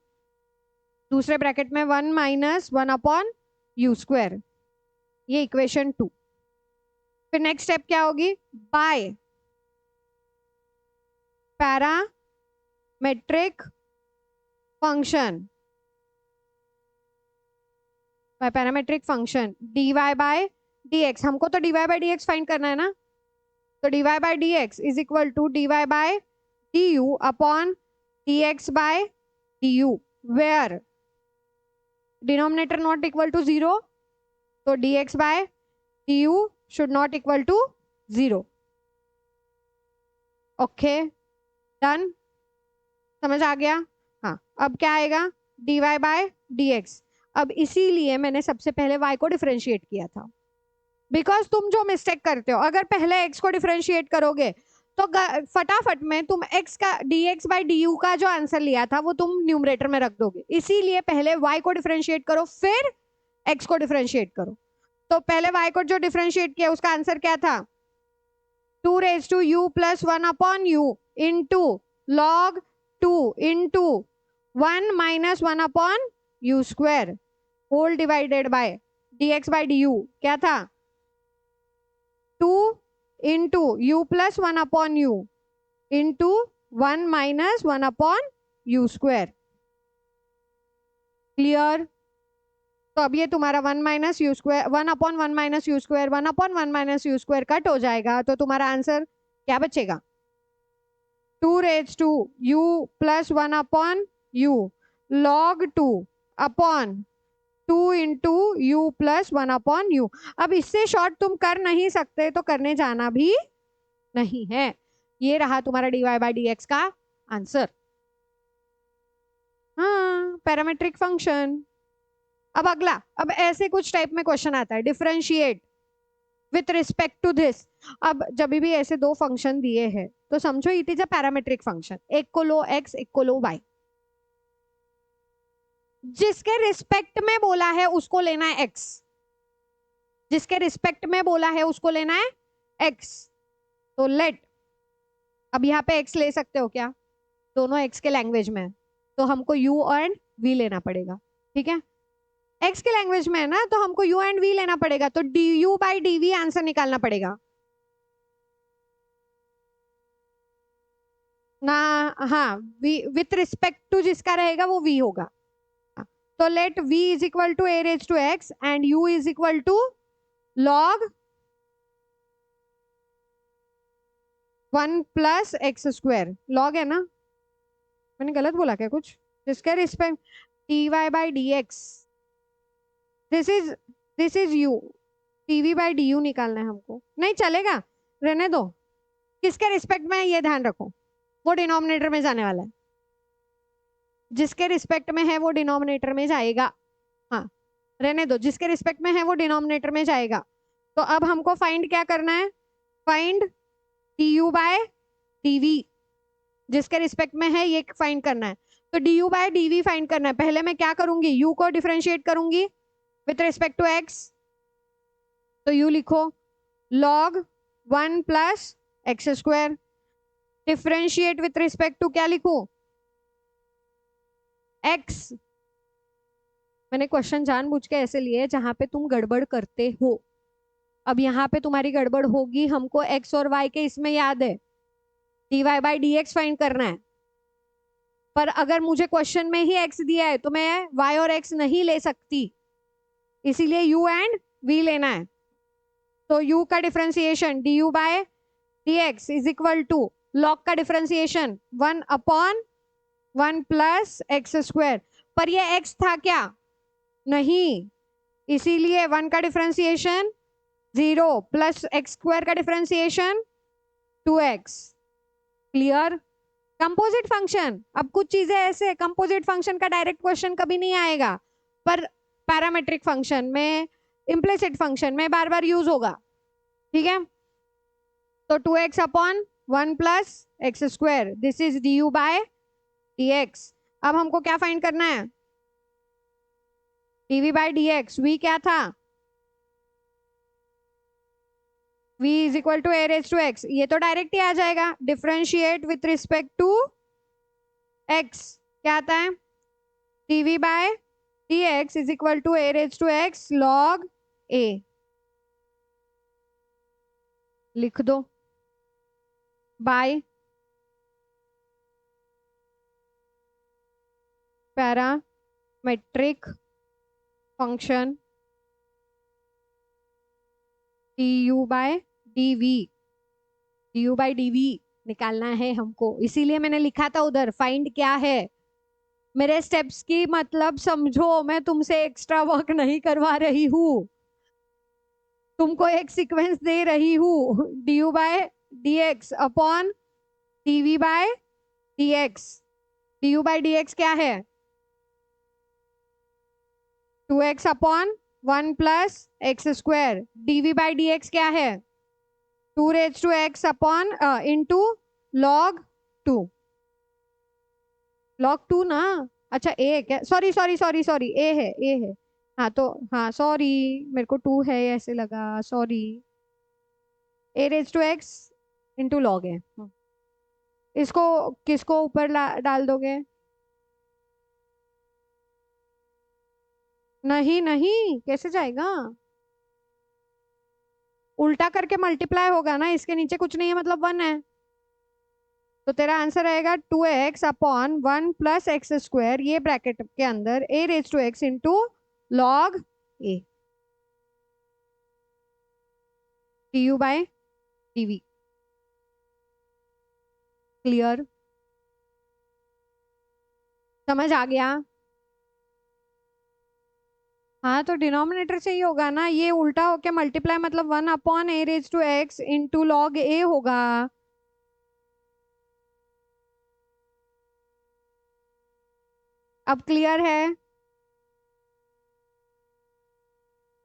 दूसरे ब्रैकेट में 1 माइनस 1 अपॉन u स्क्वायर। ये इक्वेशन 2। फिर नेक्स्ट स्टेप क्या होगी? By parametric function, dy by dx। हमको तो dy बाय dx फाइंड करना है ना, तो dy by dx is equal to dy by du upon dx by du, where denominator not equal to 0, तो dx by du should not equal to 0। Okay, done, समझ आ गया? हाँ, अब क्या आएगा? dy by dx। अब इसीलिए मैंने सबसे पहले y को डिफरेंशिएट किया था, बिकॉज तुम जो मिस्टेक करते हो, अगर पहले x को डिफरेंशिएट करोगे तो फटाफट में तुम x का dx बाय du का जो आंसर लिया था वो तुम न्यूमरेटर में रख दोगे। इसीलिए पहले y को डिफरेंशिएट करो, फिर x को डिफरेंशिएट करो। तो पहले y को जो डिफरेंशिएट किया उसका आंसर क्या था? 2 raise to u plus 1 upon u into log 2 into 1 minus 1 upon u square whole divided by dx by du क्या था? 2 into u plus 1 upon u into 1 minus 1 upon u square. Clear? तो अब ये तुम्हारा 1 minus u square, 1 upon 1 minus u square, 1 upon 1 minus u square cut हो जाएगा, तो तुम्हारा आंसर क्या बचेगा? 2 raise to u plus 1 upon u log 2 upon 2 into u plus 1 upon u। अब इससे शॉर्ट तुम कर नहीं सकते, तो करने जाना भी नहीं है। ये रहा तुम्हारा dy बाय dx का आंसर। हाँ, पैरामेट्रिक फंक्शन। अब अगला, अब ऐसे कुछ टाइप में क्वेश्चन आता है, differentiate with respect to this. अब जब भी ऐसे दो फंक्शन दिए हैं तो समझो it is a parametric function, एक को लो x, एक को लो y। जिसके रिस्पेक्ट में बोला है उसको लेना है x, जिसके रिस्पेक्ट में बोला है उसको लेना है x। तो लेट, अब यहाँ पे x ले सकते हो क्या? दोनों x के लैंग्वेज में है, तो हमको u एंड v लेना पड़ेगा। ठीक है, x के लैंग्वेज में है ना, तो हमको u एंड v लेना पड़ेगा, तो du बाई dv आंसर निकालना पड़ेगा ना। हाँ, विथ रिस्पेक्ट टू जिसका रहेगा वो v होगा। तो let v is equal to a raise to x and u is equal to log 1 plus x square. Log है ना, मैंने गलत बोला क्या कुछ? जिसके respect dy by dx, this is u, dv by du निकालना है हमको। नहीं चलेगा, रहने दो। किसके रिस्पेक्ट में, ये ध्यान रखो, वो डिनोमिनेटर में जाने वाला है। जिसके रिस्पेक्ट में है वो डिनोमिनेटर में जाएगा। हाँ, रहने दो, जिसके रिस्पेक्ट में है वो डिनोमिनेटर में जाएगा। तो अब हमको फाइंड क्या करना है? Find du by dv। जिसके रिस्पेक्ट में है ये फाइंड करना है। तो d u by d v find करना है। पहले मैं क्या करूंगी, यू को डिफरेंशिएट करूंगी विथ रिस्पेक्ट टू एक्स। तो यू लिखो log 1 plus x square, differentiate with respect to क्या लिखूं, एक्स। मैंने क्वेश्चन जानबूझ के ऐसे लिए जहां पे तुम गड़बड़ करते हो। अब यहाँ पे तुम्हारी गड़बड़ होगी, हमको x और y के इसमें याद है dy by d x find करना है, पर अगर मुझे क्वेश्चन में ही x दिया है तो मैं y और x नहीं ले सकती, इसीलिए u एंड v लेना है। तो u का differentiation d u by d x is equal to log का differentiation 1 upon 1 plus x square. पर ये x था क्या, नहीं, इसीलिए 1 का डिफरेंशिएशन 0 प्लस एक्स स्क्वायर का differentiation 2x। Clear. Composite function, अब कुछ चीजें ऐसे, कंपोजिट फंक्शन का डायरेक्ट क्वेश्चन कभी नहीं आएगा, पर पैरामेट्रिक फंक्शन में, इम्प्लिसिट फंक्शन में बार बार यूज होगा। ठीक है, तो 2x upon 1 plus x square, this is d u by d x. अब हमको क्या फाइंड करना है, dv by d x. V क्या था, v is equal to a raise to x, ये तो डायरेक्ट ही आ जाएगा। Differentiate with respect to x, क्या आता है, dv by d x is equal to a raise to x log a। लिख दो by parametric function d u by d v, D u by d we निकालना है हमको, इसीलिए मैंने लिखा था उधर फाइंड क्या है। मेरे स्टेप्स की मतलब समझो, मैं तुमसे एक्स्ट्रा वर्क नहीं करवा रही हूँ, तुमको एक सीक्वेंस दे रही हूँ, d u by d x upon d v by d x. D u by d x क्या है, 2x upon 1 plus x square. dv by d x क्या है, 2 raise to x upon into log 2, log 2 ना, अच्छा a क्या, sorry sorry sorry sorry a है, a है, हाँ तो हाँ सॉरी, मेरे को 2 है ऐसे लगा, sorry, a raise to x into log है। इसको किसको ऊपर डाल दोगे, नहीं नहीं कैसे जाएगा, उल्टा करके मल्टीप्लाई होगा ना, इसके नीचे कुछ नहीं है मतलब 1 है, तो तेरा आंसर आएगा 2x upon 1 plus x square, ये ब्रैकेट के अंदर a raise to x into log a, d u by d v. Clear, समझ आ गया। हाँ तो डिनोमिनेटर से ही होगा ना, ये उल्टा होके मल्टीप्लाई मतलब 1 upon a raise to x into log a होगा। अब क्लियर है,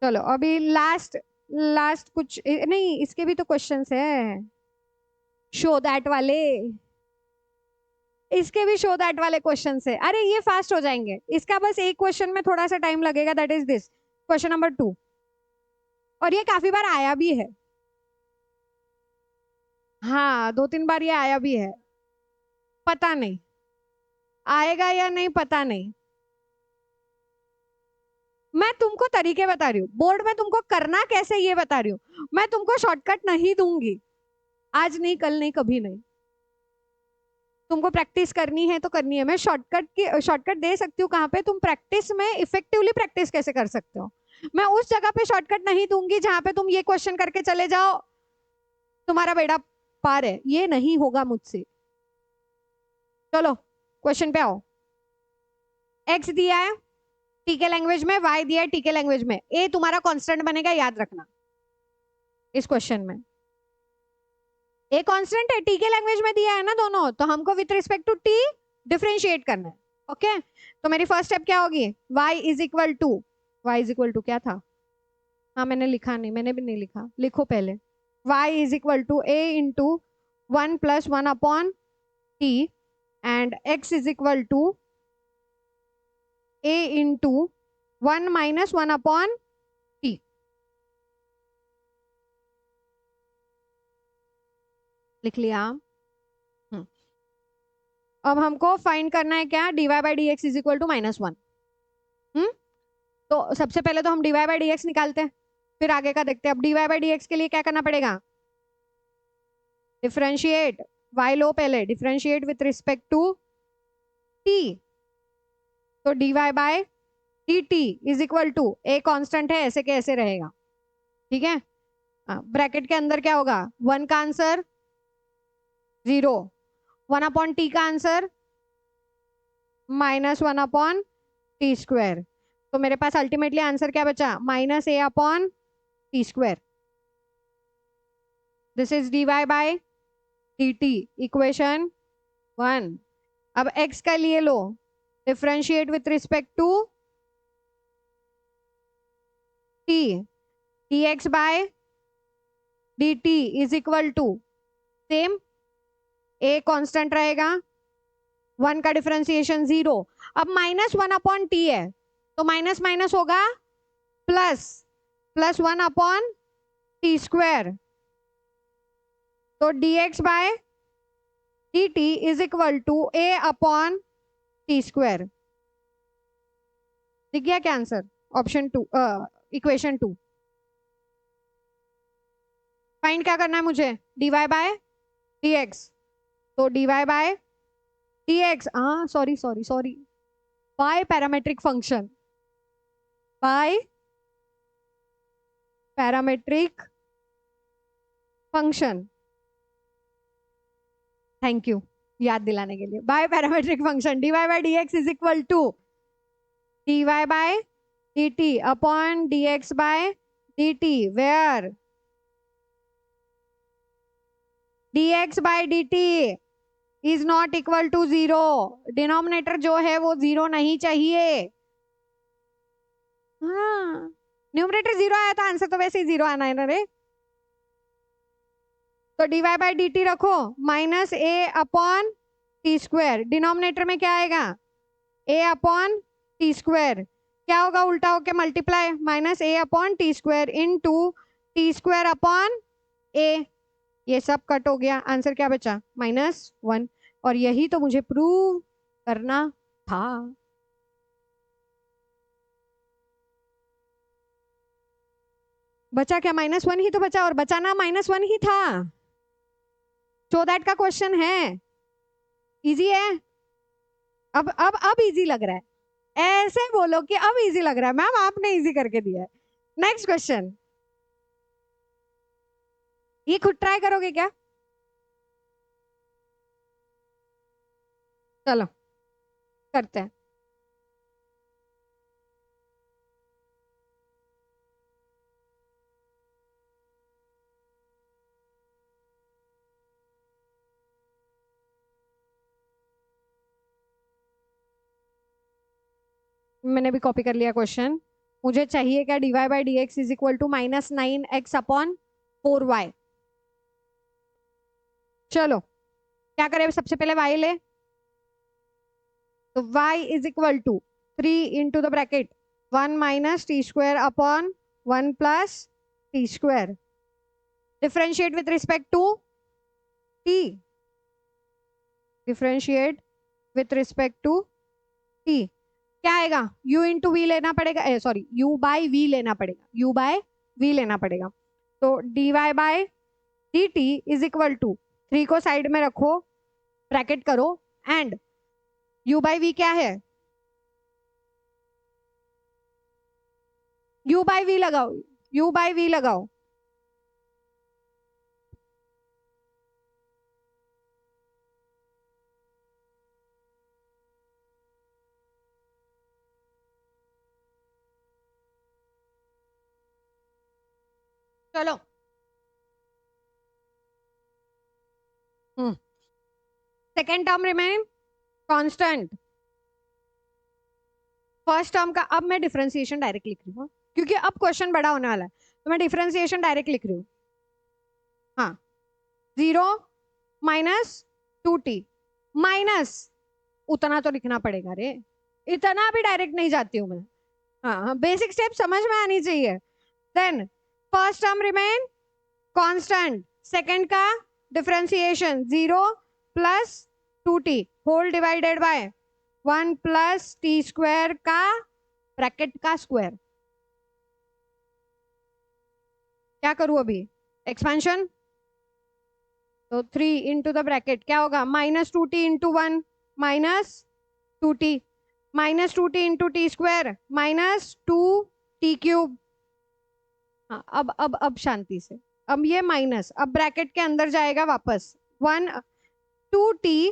चलो अभी लास्ट लास्ट कुछ नहीं, इसके भी तो क्वेश्चंस है, शो दैट वाले, इसके भी शो दैट वाले क्वेश्चन है। अरे ये फास्ट हो जाएंगे, इसका बस एक क्वेश्चन में थोड़ा सा टाइम लगेगा, that is this question number 2, और ये काफी बार आया भी है, हाँ 2-3 बार ये आया भी है, पता नहीं आएगा या नहीं, पता नहीं। मैं तुमको तरीके बता रही हूँ, बोर्ड में तुमको करना कैसे ये बता रही हूँ, मैं तुमको शॉर्टकट नहीं दूंगी, आज नहीं कल नहीं कभी नहीं, तुमको प्रैक्टिस करनी है तो करनी है। मैं शॉर्टकट दे सकती हूँ कहाँ पे, तुम प्रैक्टिस में इफेक्टिवली प्रैक्टिस कैसे कर सकते हो, मैं उस जगह पे शॉर्टकट नहीं दूंगी जहां पे तुम ये क्वेश्चन करके चले जाओ तुम्हारा बेड़ा पार है, ये नहीं होगा मुझसे। चलो क्वेश्चन पे आओ, x दिया है टी के लैंग्वेज में, y दिया है टी के लैंग्वेज में, a तुम्हारा कांस्टेंट बनेगा, याद रखना इस क्वेश्चन में a कांस्टेंट है, टी के लैंग्वेज में दिया है ना दोनों, तो हमको with respect to t differentiate करना है। ओके तो मेरी फर्स्ट स्टेप क्या होगी, y इज इक्वल टू क्या था, हाँ मैंने लिखा नहीं, मैंने भी नहीं लिखा, लिखो पहले, y is equal to a into 1 plus 1 upon t and x is equal to a into 1 minus 1 upon t. लिख लिया। अब हमको फाइंड करना है क्या, dy by d x is equal to -1। तो सबसे पहले तो हम dy बाई डी एक्स निकालते हैं, फिर आगे का देखते हैं। अब dy बाई डी एक्स के लिए क्या करना पड़ेगा, डिफरेंशिएट y लो पहले, differentiate with respect to t। तो dy by dt is equal to, a constant है ऐसे के ऐसे रहेगा, ठीक है। ब्रैकेट के अंदर क्या होगा, 1 का आंसर 0, 1 अपॉन टी का आंसर -1 अपॉन टी स्क्वायर। तो मेरे पास अल्टीमेटली आंसर क्या बचा, -a upon t square. This is dy by dt equation 1। अब x का लिए लो, differentiate with respect to t, dx by dt is equal to same, a constant रहेगा, 1 का डिफरेंशिएशन 0। अब -1 अपॉन टी है तो माइनस माइनस होगा प्लस, +1 अपॉन टी स्क्वायर। तो dx by dt is equal to a upon t square. दिख गया क्या आंसर, ऑप्शन 2, इक्वेशन 2। फाइंड क्या करना है मुझे, dy बाय dx। तो dy by dx, sorry by parametric function, by parametric function, thank you याद दिलाने के लिए। By parametric function dy by dx is equal to dy by dt upon dx by dt, where dx by dt is not equal to 0। Denominator जो है वो 0 नहीं चाहिए। हाँ, न्यूमरेटर 0 आया था, आंसर तो वैसे ही 0 आना है ना रे। तो dy बाय dt रखो -a upon t square, denominator में क्या आएगा, a अपॉन टी स्क्वायर। क्या होगा, उल्टा होके multiply, -a upon t square into T square upon a। ये सब कट हो गया, आंसर क्या बचा, -1। और यही तो मुझे प्रूव करना था। बचा क्या, -1 ही तो बचा, और बचाना -1 ही था। सो दैट का क्वेश्चन है, इजी है। अब इजी लग रहा है, ऐसे बोलो कि अब इजी लग रहा है, मैम आपने इजी करके दिया है। नेक्स्ट क्वेश्चन, ये खुद ट्राई करोगे क्या, चलो करते हैं। मैंने भी कॉपी कर लिया क्वेश्चन। मुझे चाहिए क्या, dy by d x is equal to -9x upon 4y। चलो क्या करें, सबसे पहले y ले, तो y is equal to 3 into the bracket 1 minus t square upon 1 plus t square, differentiate with respect to t, differentiate with respect to t। क्या आएगा, u into we लेना पड़ेगा, सॉरी u बाई वी लेना पड़ेगा, u bye we लेना पड़ेगा। तो dy by dt is equal to 3 को साइड में रखो, ब्रैकेट करो, एंड u बाई वी क्या है, u बाई वी लगाओ, u बाई वी लगाओ। चलो second term remain constant, first term का अब मैं डिफरेंशिएशन डायरेक्ट लिख रही हूँ, क्योंकि अब क्वेश्चन बड़ा होने वाला है, तो मैं डिफरेंशिएशन डायरेक्ट लिख रही हूँ। हाँ, 0 - 2t माइनस, उतना तो लिखना पड़ेगा रे, इतना भी डायरेक्ट नहीं जाती हूं मैं। हाँ, बेसिक स्टेप समझ में आनी चाहिए। Then first term remain constant, second का differentiation 0 plus 2t whole divided by 1 plus t square का ब्रैकेट का स्क्वायर। क्या करूं अभी? एक्सपेंशन, तो 3 इंटू द ब्रैकेट क्या होगा? -2t into 1 -2t, -2t into T square -2t³। हाँ, अब शांति से, अब ये माइनस अब ब्रैकेट के अंदर जाएगा वापस, 2t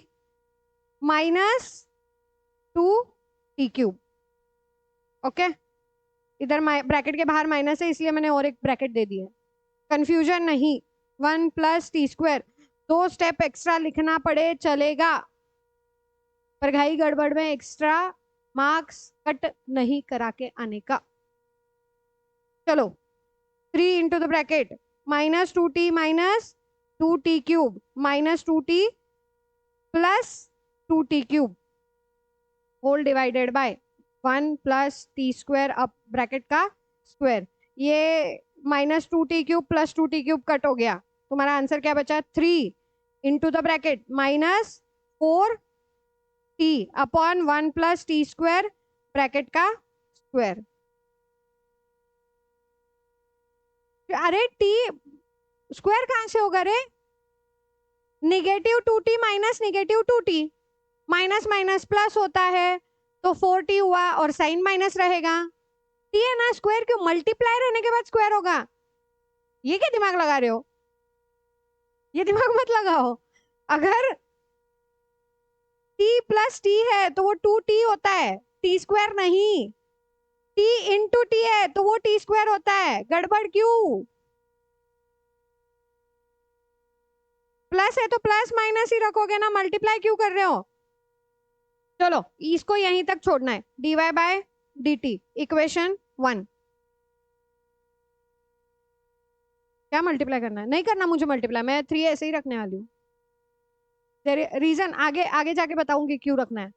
-2t³। ओके, इधर ब्रैकेट के बाहर माइनस है इसलिए मैंने और एक ब्रैकेट दे दिया। कंफ्यूजन नहीं, 1 plus t square, 2 step extra लिखना पड़े चलेगा, पर घाई गड़बड़ में एक्स्ट्रा मार्क्स कट नहीं करा के आने का। चलो, 3 into the bracket -2t -2t³ -2t plus 2t³ whole divided by 1 plus t square, अब ब्रैकेट का स्क्वायर। ये -2t³ प्लस 2t³ कट हो गया, तुम्हारा आंसर क्या बचा? 3 into the bracket -4t upon 1 plus t square bracket का स्क्वायर। अरे टी स्क्वायर कहां से होगा रे? -2t minus -2t, minus minus plus होता है तो 4t हुआ और साइन माइनस रहेगा। टी है ना, स्क्वायर क्यों? मल्टीप्लाई रहने के बाद स्क्वायर होगा। ये क्या दिमाग लगा रहे हो? ये दिमाग मत लगाओ। अगर t प्लस टी है तो वो 2t होता है, टी स्क्वायर नहीं। t इंटू टी है तो वो टी स्क्वायर होता है, गड़बड़ क्यों? प्लस है तो प्लस माइनस ही रखोगे ना, मल्टीप्लाई क्यों कर रहे हो? चलो, इसको यहीं तक छोड़ना है, dy बाय dt इक्वेशन 1। क्या मल्टीप्लाई करना है? नहीं करना मुझे मल्टीप्लाई, मैं 3 ऐसे ही रखने वाली हूँ। रीजन आगे आगे जाके बताऊंगी क्यों रखना है।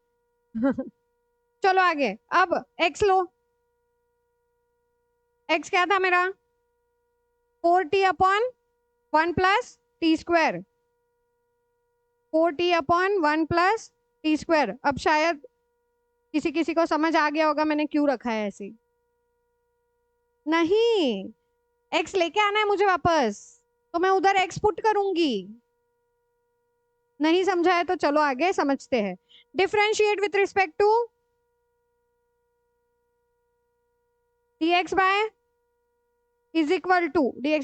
चलो आगे, अब x लो। x क्या था मेरा? 4t upon 1 plus t square, 4t upon 1 plus t square. अब शायद किसी किसी को समझ आ गया होगा मैंने क्यों रखा है ऐसे। नहीं, x लेके आना है मुझे वापस, तो मैं उधर x पुट करूंगी। नहीं समझा है तो चलो आगे समझते हैं। Differentiate with respect to dx by dx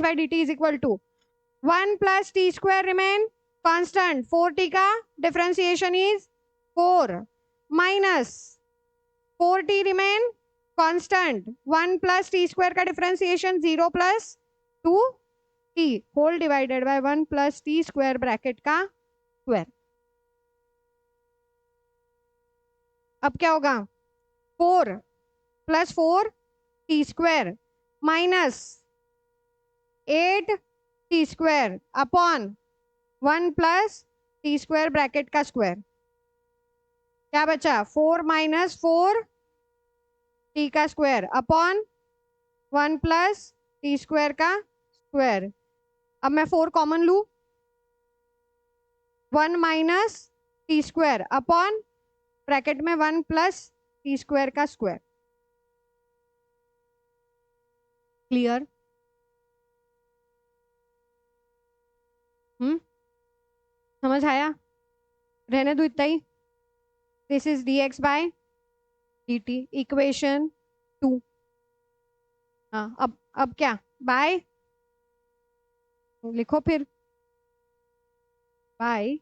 by dt is equal to 1 plus t square remain constant, 4t का differentiation is 4 minus 4t remain constant, 1 plus t square का differentiation 0 plus 2t whole divided by 1 plus t square bracket का square. अब क्या होगा? 4 plus 4t square minus 8t square upon 1 plus t square bracket का square. क्या बचा? 4 minus 4t का square upon 1 plus t square का स्क्वायर। अब मैं 4 कॉमन लू, 1 minus t square upon bracket में 1 प्लस टी स्क्वायर का स्क्वायर। क्लियर? समझ आया? रहने दो इतना ही। This is dx by dt equation 2। हाँ, अब क्या? बाय लिखो फिर, by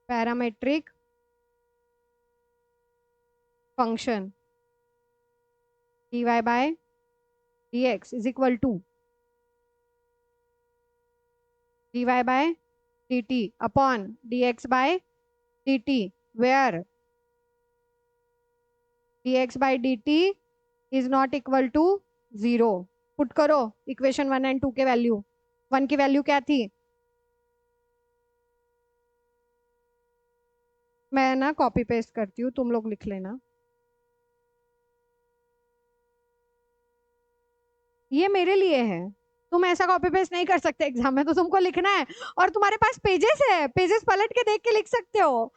parametric function dy by dx is equal to dy by dt upon dx by dt where dx by dt is not equal to 0। Put करो equation 1 and 2 के value. 1 की value क्या थी? मैं ना कॉपी पेस्ट करती हूँ, तुम लोग लिख लेना। ये मेरे लिए है, तुम ऐसा कॉपी पेस्ट नहीं कर सकते एग्जाम में, तो तुमको लिखना है। और तुम्हारे पास पेजेस है, पेजेस पलट के देख के लिख सकते हो।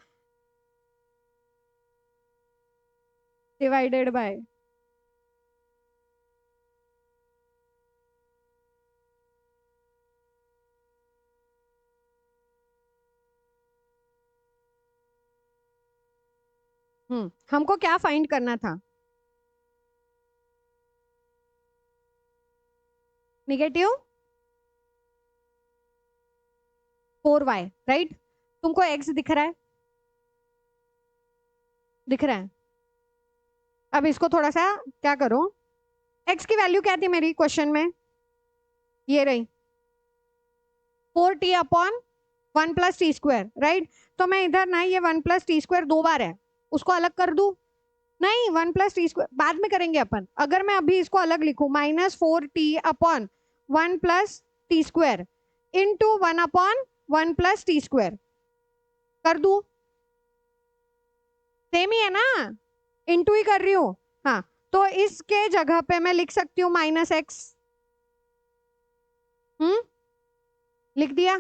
डिवाइडेड बाय, हमको क्या फाइंड करना था? Negative 4y, right? तुमको x दिख रहा है? दिख रहा है। अब इसको थोड़ा सा क्या करो, x की वैल्यू क्या थी मेरी क्वेश्चन में? ये रही 4t अपॉन 1 + t², राइट? तो मैं इधर ना, ये 1 + t² 2 बार है, उसको अलग कर दूं? नहीं, 1 + t² बाद में करेंगे अपन। अगर मैं अभी इसको अलग लिखूं, -4t upon 1 + t² into 1/1 + t², कर दूं? सेम ही है ना, इंटू ही कर रही हूँ। हाँ, तो इसके जगह पे मैं लिख सकती हूँ -x। लिख दिया,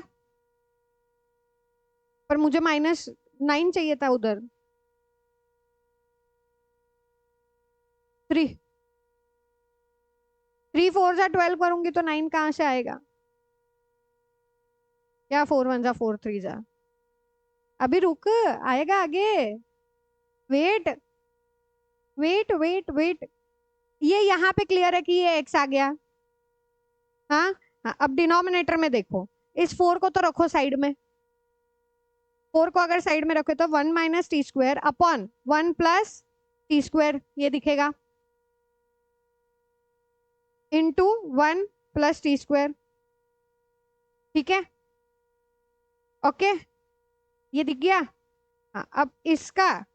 पर मुझे -9 चाहिए था उधर। 3 3 4 जा 12 करूंगी तो 9 कहाँ से आएगा? क्या 4 1 जा 4 3 जा? अभी रुक, आएगा आगे। वेट वेट वेट वेट, ये यहाँ पे क्लियर है कि ये x आ गया। हाँ, हाँ, अब डिनोमिनेटर में देखो, इस 4 को तो रखो साइड में। 4 को अगर साइड में रखो तो 1 - t² अपॉन 1 + t², ये दिखेगा, इंटू 1 + t²। ठीक है, ओके, ये दिख गया। हाँ, अब इसका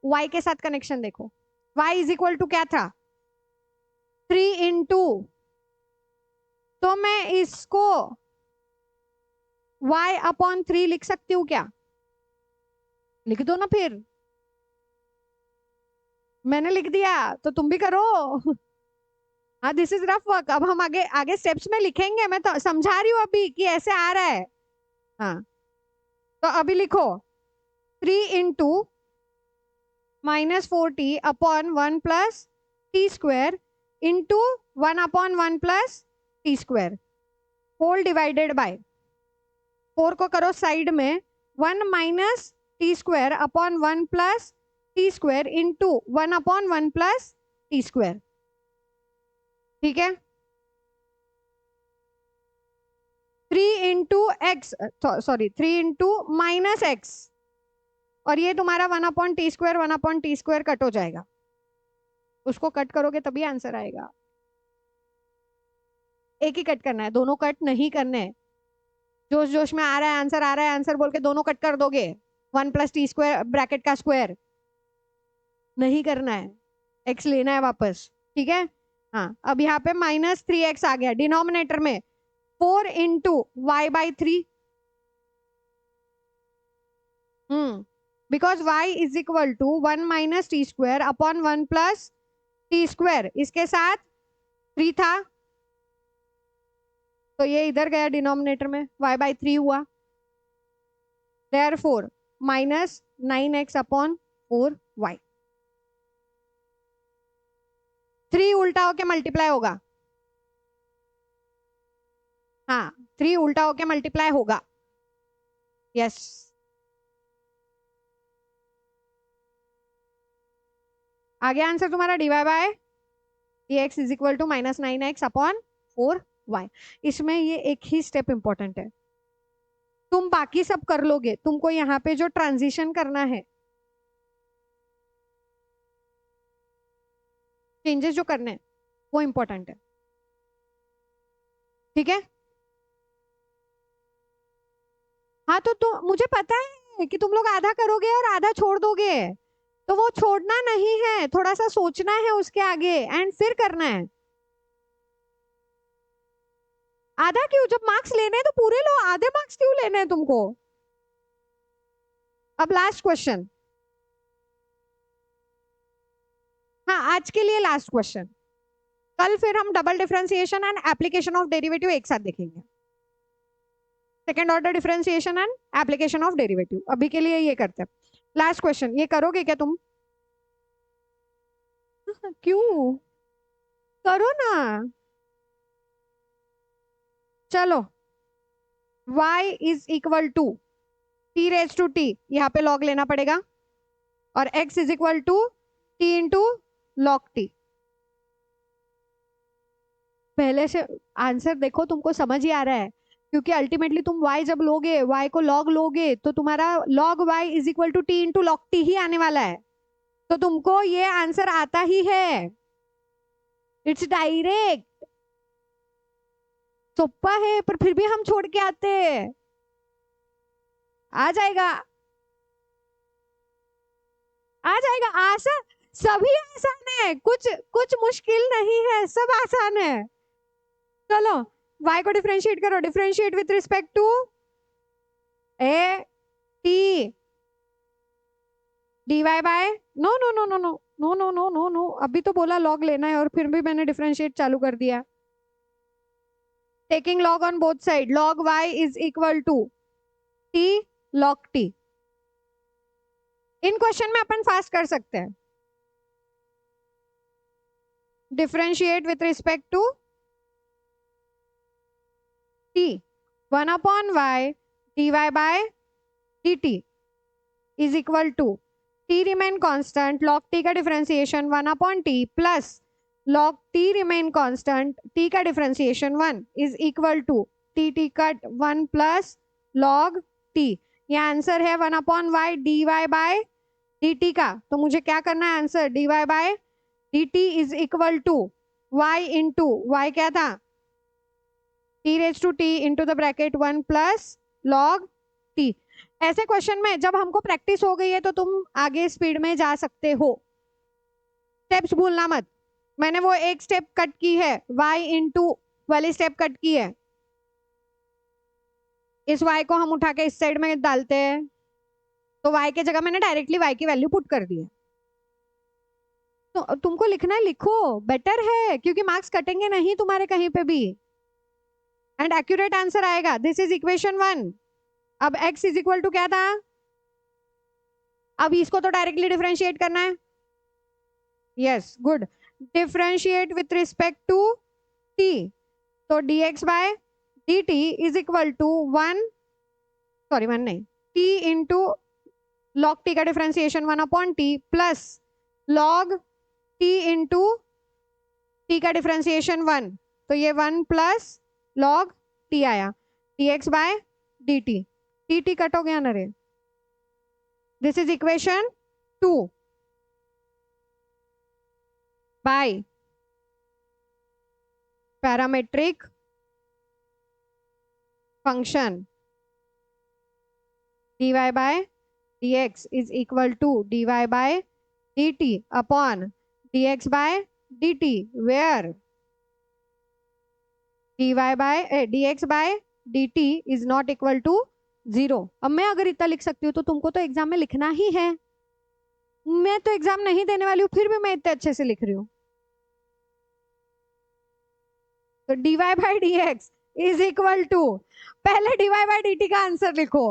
y के साथ कनेक्शन देखो। y इज इक्वल टू क्या था? 3 × तो मैं इसको y/3 लिख सकती हूँ क्या? लिख दो ना फिर। मैंने लिख दिया तो तुम भी करो। हाँ, दिस इज रफ वर्क। अब हम आगे आगे स्टेप्स में लिखेंगे, मैं तो समझा रही हूँ अभी कि ऐसे आ रहा है। हाँ, तो अभी लिखो 3 × -4t upon 1 + t² into 1/1 + t², whole divided by 4 को करो साइड में, 1 - t² upon 1 + t² into 1/1 + t²। ठीक है, 3 × x, सॉरी 3 × -x, और ये तुम्हारा 1/t², 1/t² कट हो जाएगा। उसको कट करोगे तभी आंसर आएगा। एक ही कट करना है, दोनों कट नहीं करने हैं। जोश जोश में आ रहा है आंसर, आ रहा है आंसर बोल के दोनों कट कर दोगे, 1 + t² ब्रैकेट का स्क्वायर नहीं करना है, x लेना है वापस। ठीक है, हाँ, अब यहाँ पे -3x आ गया डिनोमिनेटर में, 4 × y/3। Because y is equal to 1 - t² upon 1 + t², इसके साथ 3 था, तो ये इधर गया डिनोमिनेटर में, y/3 हुआ। Therefore -9x upon 4y। 3 उल्टा होके मल्टीप्लाई होगा। हाँ, 3 उल्टा होके मल्टीप्लाई होगा। यस, आगे आंसर तुम्हारा dy/dx is equal to -9x upon 4y। इसमें ये एक ही स्टेप इंपॉर्टेंट है, तुम बाकी सब कर लोगे, तुमको यहाँ पे जो ट्रांजिशन करना है, चेंजेस जो करने हैं, वो इंपॉर्टेंट है। ठीक है, हाँ, तो मुझे पता है कि तुम लोग आधा करोगे और आधा छोड़ दोगे, तो वो छोड़ना नहीं है, थोड़ा सा सोचना है उसके आगे एंड फिर करना है। आधा क्यों? जब मार्क्स लेने हैं तो पूरे लो, आधे मार्क्स क्यों लेने हैं तुमको? अब लास्ट क्वेश्चन, हाँ आज के लिए लास्ट क्वेश्चन, कल फिर हम double differentiation and application of derivative एक साथ देखेंगे। Second order differentiation and application of derivative, अभी के लिए ये करते हैं। लास्ट क्वेश्चन, ये करोगे क्या तुम? क्यों? करो ना, चलो। y is equal to t raise to t, यहाँ पे log लेना पड़ेगा, और x is equal to t into log t। पहले से आंसर देखो, तुमको समझ ही आ रहा है, क्योंकि अल्टीमेटली तुम y जब लोगे, y को log लोगे, तो तुम्हारा log y is equal to t into log t ही आने वाला है, तो तुमको ये आंसर आता ही है। इट्स डायरेक्ट, सोप्पा है, पर फिर भी हम छोड़ के आते हैं। आ जाएगा, आ जाएगा, आसान, सभी आसान है, कुछ कुछ मुश्किल नहीं है, सब आसान है। चलो y को डिफरेंशिएट करो, differentiate with respect to a t dy by, no no no no no no no no no no, अभी तो बोला log लेना है और फिर भी मैंने डिफरेंशिएट चालू कर दिया। Taking log on both side, log y is equal to t log t। इन क्वेश्चन में अपन फास्ट कर सकते हैं। Differentiate with respect to t, 1 upon y dy by dt is equal to t remain constant, log t का differentiation 1 upon t plus log t remain constant, t का differentiation 1 is equal to t cut 1 plus log t। ये answer है 1 upon y dy by dt का। तो मुझे क्या करना है, answer dy by dt is equal to y into y क्या था, t raise to t into the bracket 1 plus log t। ऐसे क्वेश्चन में जब हमको प्रैक्टिस हो गई है तो तुम आगे स्पीड में जा सकते हो। स्टेप्स भूलना मत, मैंने वो एक स्टेप कट की है, y इंटू वाली स्टेप कट की है, इस y को हम उठा के इस साइड में डालते हैं, तो y के जगह मैंने डायरेक्टली y की वैल्यू पुट कर दी है। तो तुमको लिखना है, लिखो, बेटर है, क्योंकि मार्क्स कटेंगे नहीं तुम्हारे कहीं पे भी, एंड एक्यूरेट आंसर आएगा। This is equation 1। अब x इज इक्वल टू क्या था, अब इसको तो डायरेक्टली डिफरेंशिएट करना है। Yes, good, differentiate with respect to t, तो dx by dt is equal to 1 नहीं, t इंटू log t का differentiation 1 upon t plus log t into t का डिफरेंशिएशन 1, तो ये 1 प्लस log t आया, dx by dt, t cut हो गया ना रे। This is equation 2 by parametric function dy by dx is equal to dy by dt upon dx by dt, where dx by dt is not equal to 0। अब मैं अगर इतना लिख सकती हूँ तो तुमको तो एग्जाम में लिखना ही है। मैं तो एग्जाम नहीं देने वाली हूँ, फिर भी मैं इतने अच्छे से लिख रही हूँ। तो dy by dx is equal to, पहले dy बाय dt का आंसर लिखो,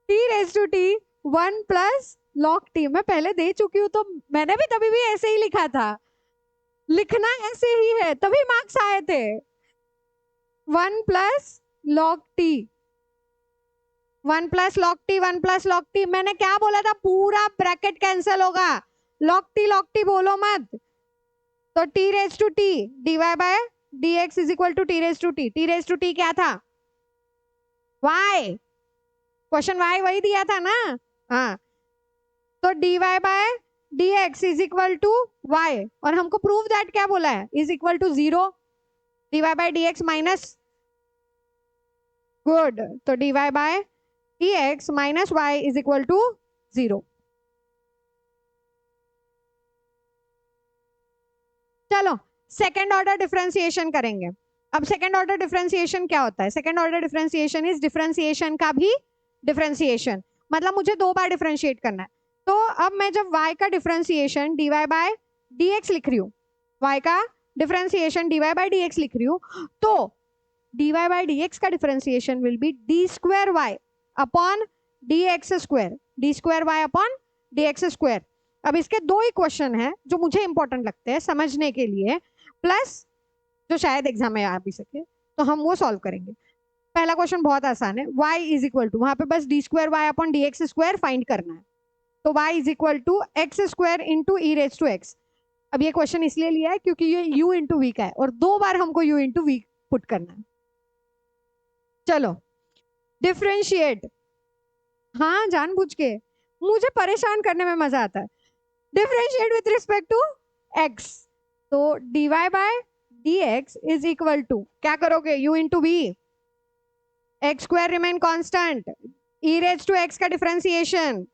t raise to t 1 plus log t। मैं पहले दे चुकी हूँ, तो मैंने भी तभी भी ऐसे ही लिखा था, लिखना ऐसे ही है, तभी मार्क्स आए थे। 1 plus log t, 1 plus log t, 1 plus log t, मैंने क्या बोला था, पूरा ब्रैकेट कैंसिल होगा, log t बोलो मत। तो t raise to t dy by dx is equal to t raise to t, t raise to t क्या था, y, क्वेश्चन y वही दिया था ना, हाँ, तो dy by dx is equal to y, और हमको प्रूव दैट क्या बोला है, is equal to 0, dy by dx minus, good, तो dy by dx minus y is equal to 0। चलो सेकेंड ऑर्डर डिफरेंशिएशन करेंगे। अब सेकेंड ऑर्डर डिफरेंशिएशन क्या होता है, second order differentiation is differentiation का भी डिफरेंशिएशन, मतलब मुझे 2 बार डिफरेंशिएट करना है। तो अब मैं जब y का डिफरेंशिएशन dy बाय dx लिख रही हूँ, y का डिफरेंशिएशन dy बाय dx लिख रही हूँ, तो dy बाय dx का differentiation will be d square y upon dx square, d square y upon dx square. अब इसके 2 इक्वेशन है जो मुझे इंपॉर्टेंट लगते हैं समझने के लिए, प्लस जो शायद एग्जाम में आ भी सके, तो हम वो सॉल्व करेंगे। पहला क्वेश्चन बहुत आसान है, y इज इक्वल टू, वहां पे बस d square y upon d x square find करना है, तो y is equal to x square into e raise to x. अब ये क्वेश्चन इसलिए लिया है क्योंकि ये u इंटू वी का है और 2 बार हमको u इंटू वी पुट करना है। चलो डिफ्रेंशिएट, हाँ जानबूझ के मुझे परेशान करने में मजा आता है। Differentiate with respect to x, तो dy by dx is equal to, क्या करोगे, u into v, x square remain constant, e raise to x का differentiation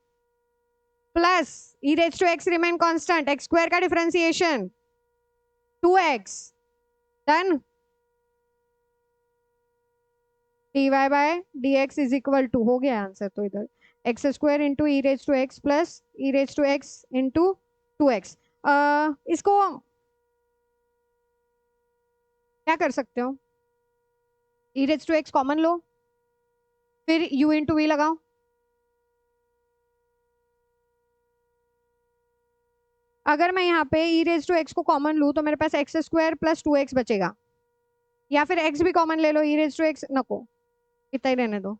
plus e raise to x remain constant, x square का differentiation 2x, done. dy by dx is equal to, हो गया answer तो इधर, x square into e raise to x plus e raise to x into 2x। इसको क्या कर सकते हो, ई रेज टू एक्स कॉमन लो, फिर u इंटू वी लगाओ, अगर मैं यहाँ पे e रेज टू एक्स को कॉमन लूँ तो मेरे पास एक्स स्क्वायर प्लस 2x बचेगा, या फिर x भी कॉमन ले लो, e रेज टू एक्स नको, इतना ही रहने दो,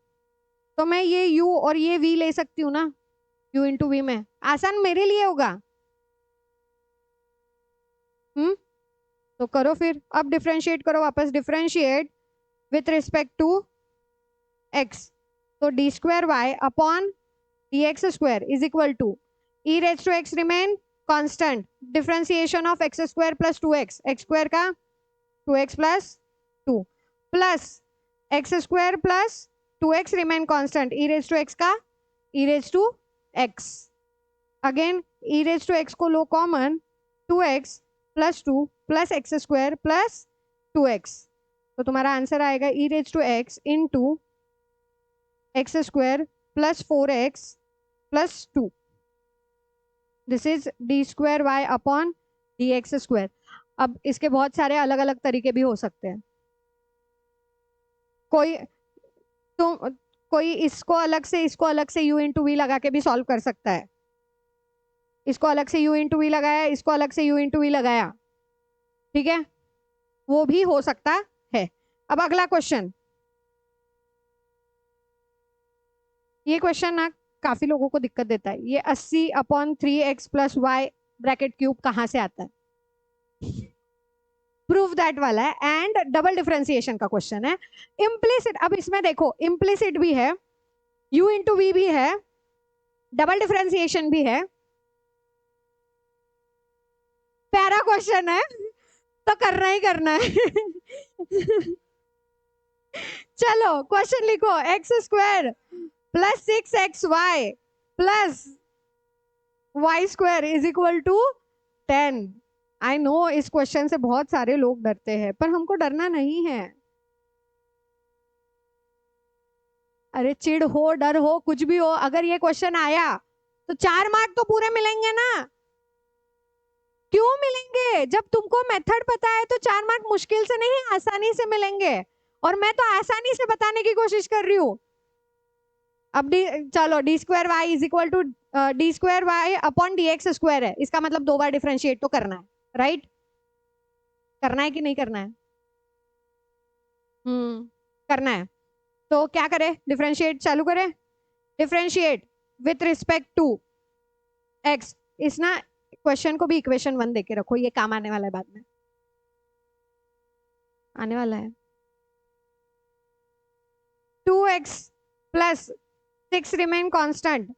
तो मैं ये u और ये v ले सकती हूँ ना, u इंटू वी में, आसान मेरे लिए होगा। तो करो फिर, अब डिफरेंशिएट करो वापस, differentiate with respect to x, तो d square y upon d x square is equal to e raise to x remain constant, differentiation of x square plus 2x, x square का 2x plus 2 plus x square plus 2x remain constant, e raise to x का e raise to x, again e raise to x को लो common, 2x plus 2 plus x square plus 2x, तो तुम्हारा answer आएगा e raise to x into x square plus 4x plus 2, this is d square y upon d x square. अब इसके बहुत सारे अलग अलग तरीके भी हो सकते हैं, कोई इसको अलग से u इंटू वी लगा के भी सॉल्व कर सकता है, इसको अलग से u इंटू वी लगाया, इसको अलग से u इंटू वी लगाया, ठीक है, वो भी हो सकता है। अब अगला क्वेश्चन, ये क्वेश्चन ना काफी लोगों को दिक्कत देता है, ये 80 upon 3x plus y bracket cube कहां से आता है, प्रूव दैट वाला है, एंड डबल डिफरेंशिएशन का क्वेश्चन है। इम्प्लिसिट, अब इसमें देखो इम्प्लिसिट भी है, u इंटू वी भी है, डबल डिफरेंशिएशन भी है, प्यारा क्वेश्चन है तो करना ही करना है। चलो क्वेश्चन लिखो, x square plus 6xy plus y square is equal to 10। I know इस क्वेश्चन से बहुत सारे लोग डरते हैं, पर हमको डरना नहीं है। अरे चिढ़ हो, डर हो, कुछ भी हो, अगर ये क्वेश्चन आया तो 4 मार्क तो पूरे मिलेंगे ना। क्यों मिलेंगे, जब तुमको मेथड पता है तो 4 मार्क मुश्किल से नहीं आसानी से मिलेंगे, और मैं तो आसानी से बताने की कोशिश कर रही हूँ। अब चलो d square y is equal to d square y upon d x square है, इसका मतलब 2 बार डिफरेंशिएट तो करना है, राइट? करना है कि नहीं करना है? करना है, तो क्या करें, डिफरेंशिएट चालू करें, differentiate with respect to x. इस ना क्वेश्चन को भी इक्वेशन 1 देके रखो, ये काम आने वाला है, बाद में आने वाला है। 2x plus 6 remain constant,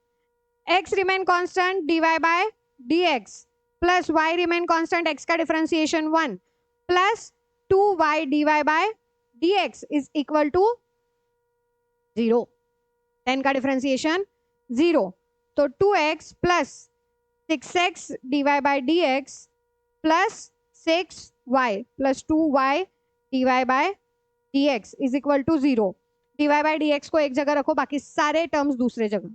x remain constant dy by dx plus y remain constant, x का differentiation 1 plus 2y dy by dx is equal to 0, 10 का डिफरेंशिएशन 0, तो 2x plus 6x dy by dx plus 6y plus 2y dy by dx is equal to 0। dy by dx को एक जगह रखो, बाकी सारे terms दूसरे जगह।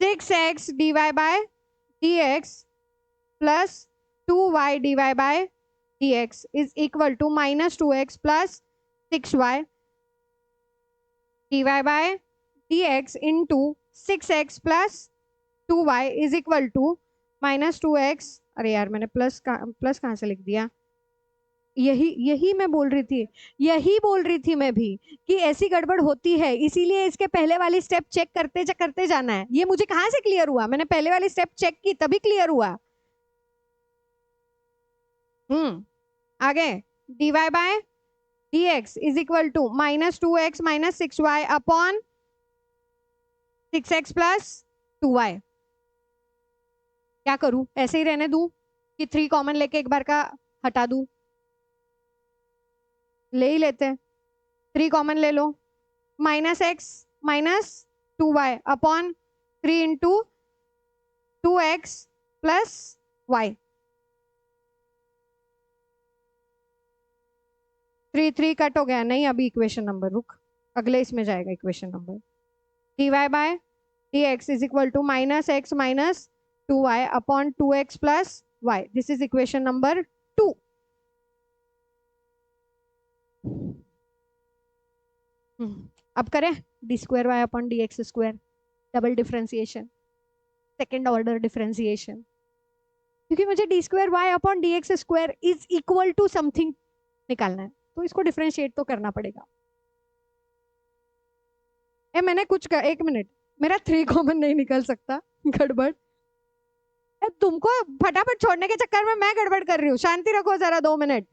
6x dy by dx plus 2y dy by dx is equal to minus 2x plus 6y dy by dx into 6x plus 2y is equal to minus 2x। अरे यार मैंने प्लस कहाँ से लिख दिया? यही यही मैं बोल रही थी, यही बोल रही थी मैं भी कि ऐसी गड़बड़ होती है, इसीलिए इसके पहले वाली स्टेप चेक करते जाना है। ये मुझे कहाँ से क्लियर हुआ? मैंने पहले वाली स्टेप चेक की तभी क्लियर हुआ। आगे dy by dx is equal to minus 2x minus 6y upon 6x plus 2y। क्या करूं? ऐसे ही रहने दूं कि 3 कॉमन लेके एक बार का हटा दूं? ले ही लेते हैं, 3 कॉमन ले लो। Minus x minus 2y upon 3 into 2x plus y। 3 3 cut हो गया नहीं? अभी इक्वेशन नंबर रुक, अगले इसमें जाएगा equation number. dy by dx is equal to minus x minus 2y upon 2x plus y। This is equation number 2। अब करें d square y upon d x square, double differentiation, second order differentiation. क्योंकि मुझे d square y upon d x square is equal to something निकालना है, तो इसको differentiate तो करना पड़ेगा। मैंने कुछ एक मिनट, मेरा 3 कॉमन नहीं निकल सकता, गड़बड़। तुमको फटाफट छोड़ने के चक्कर में मैं गड़बड़ कर रही हूँ, शांति रखो जरा 2 मिनट।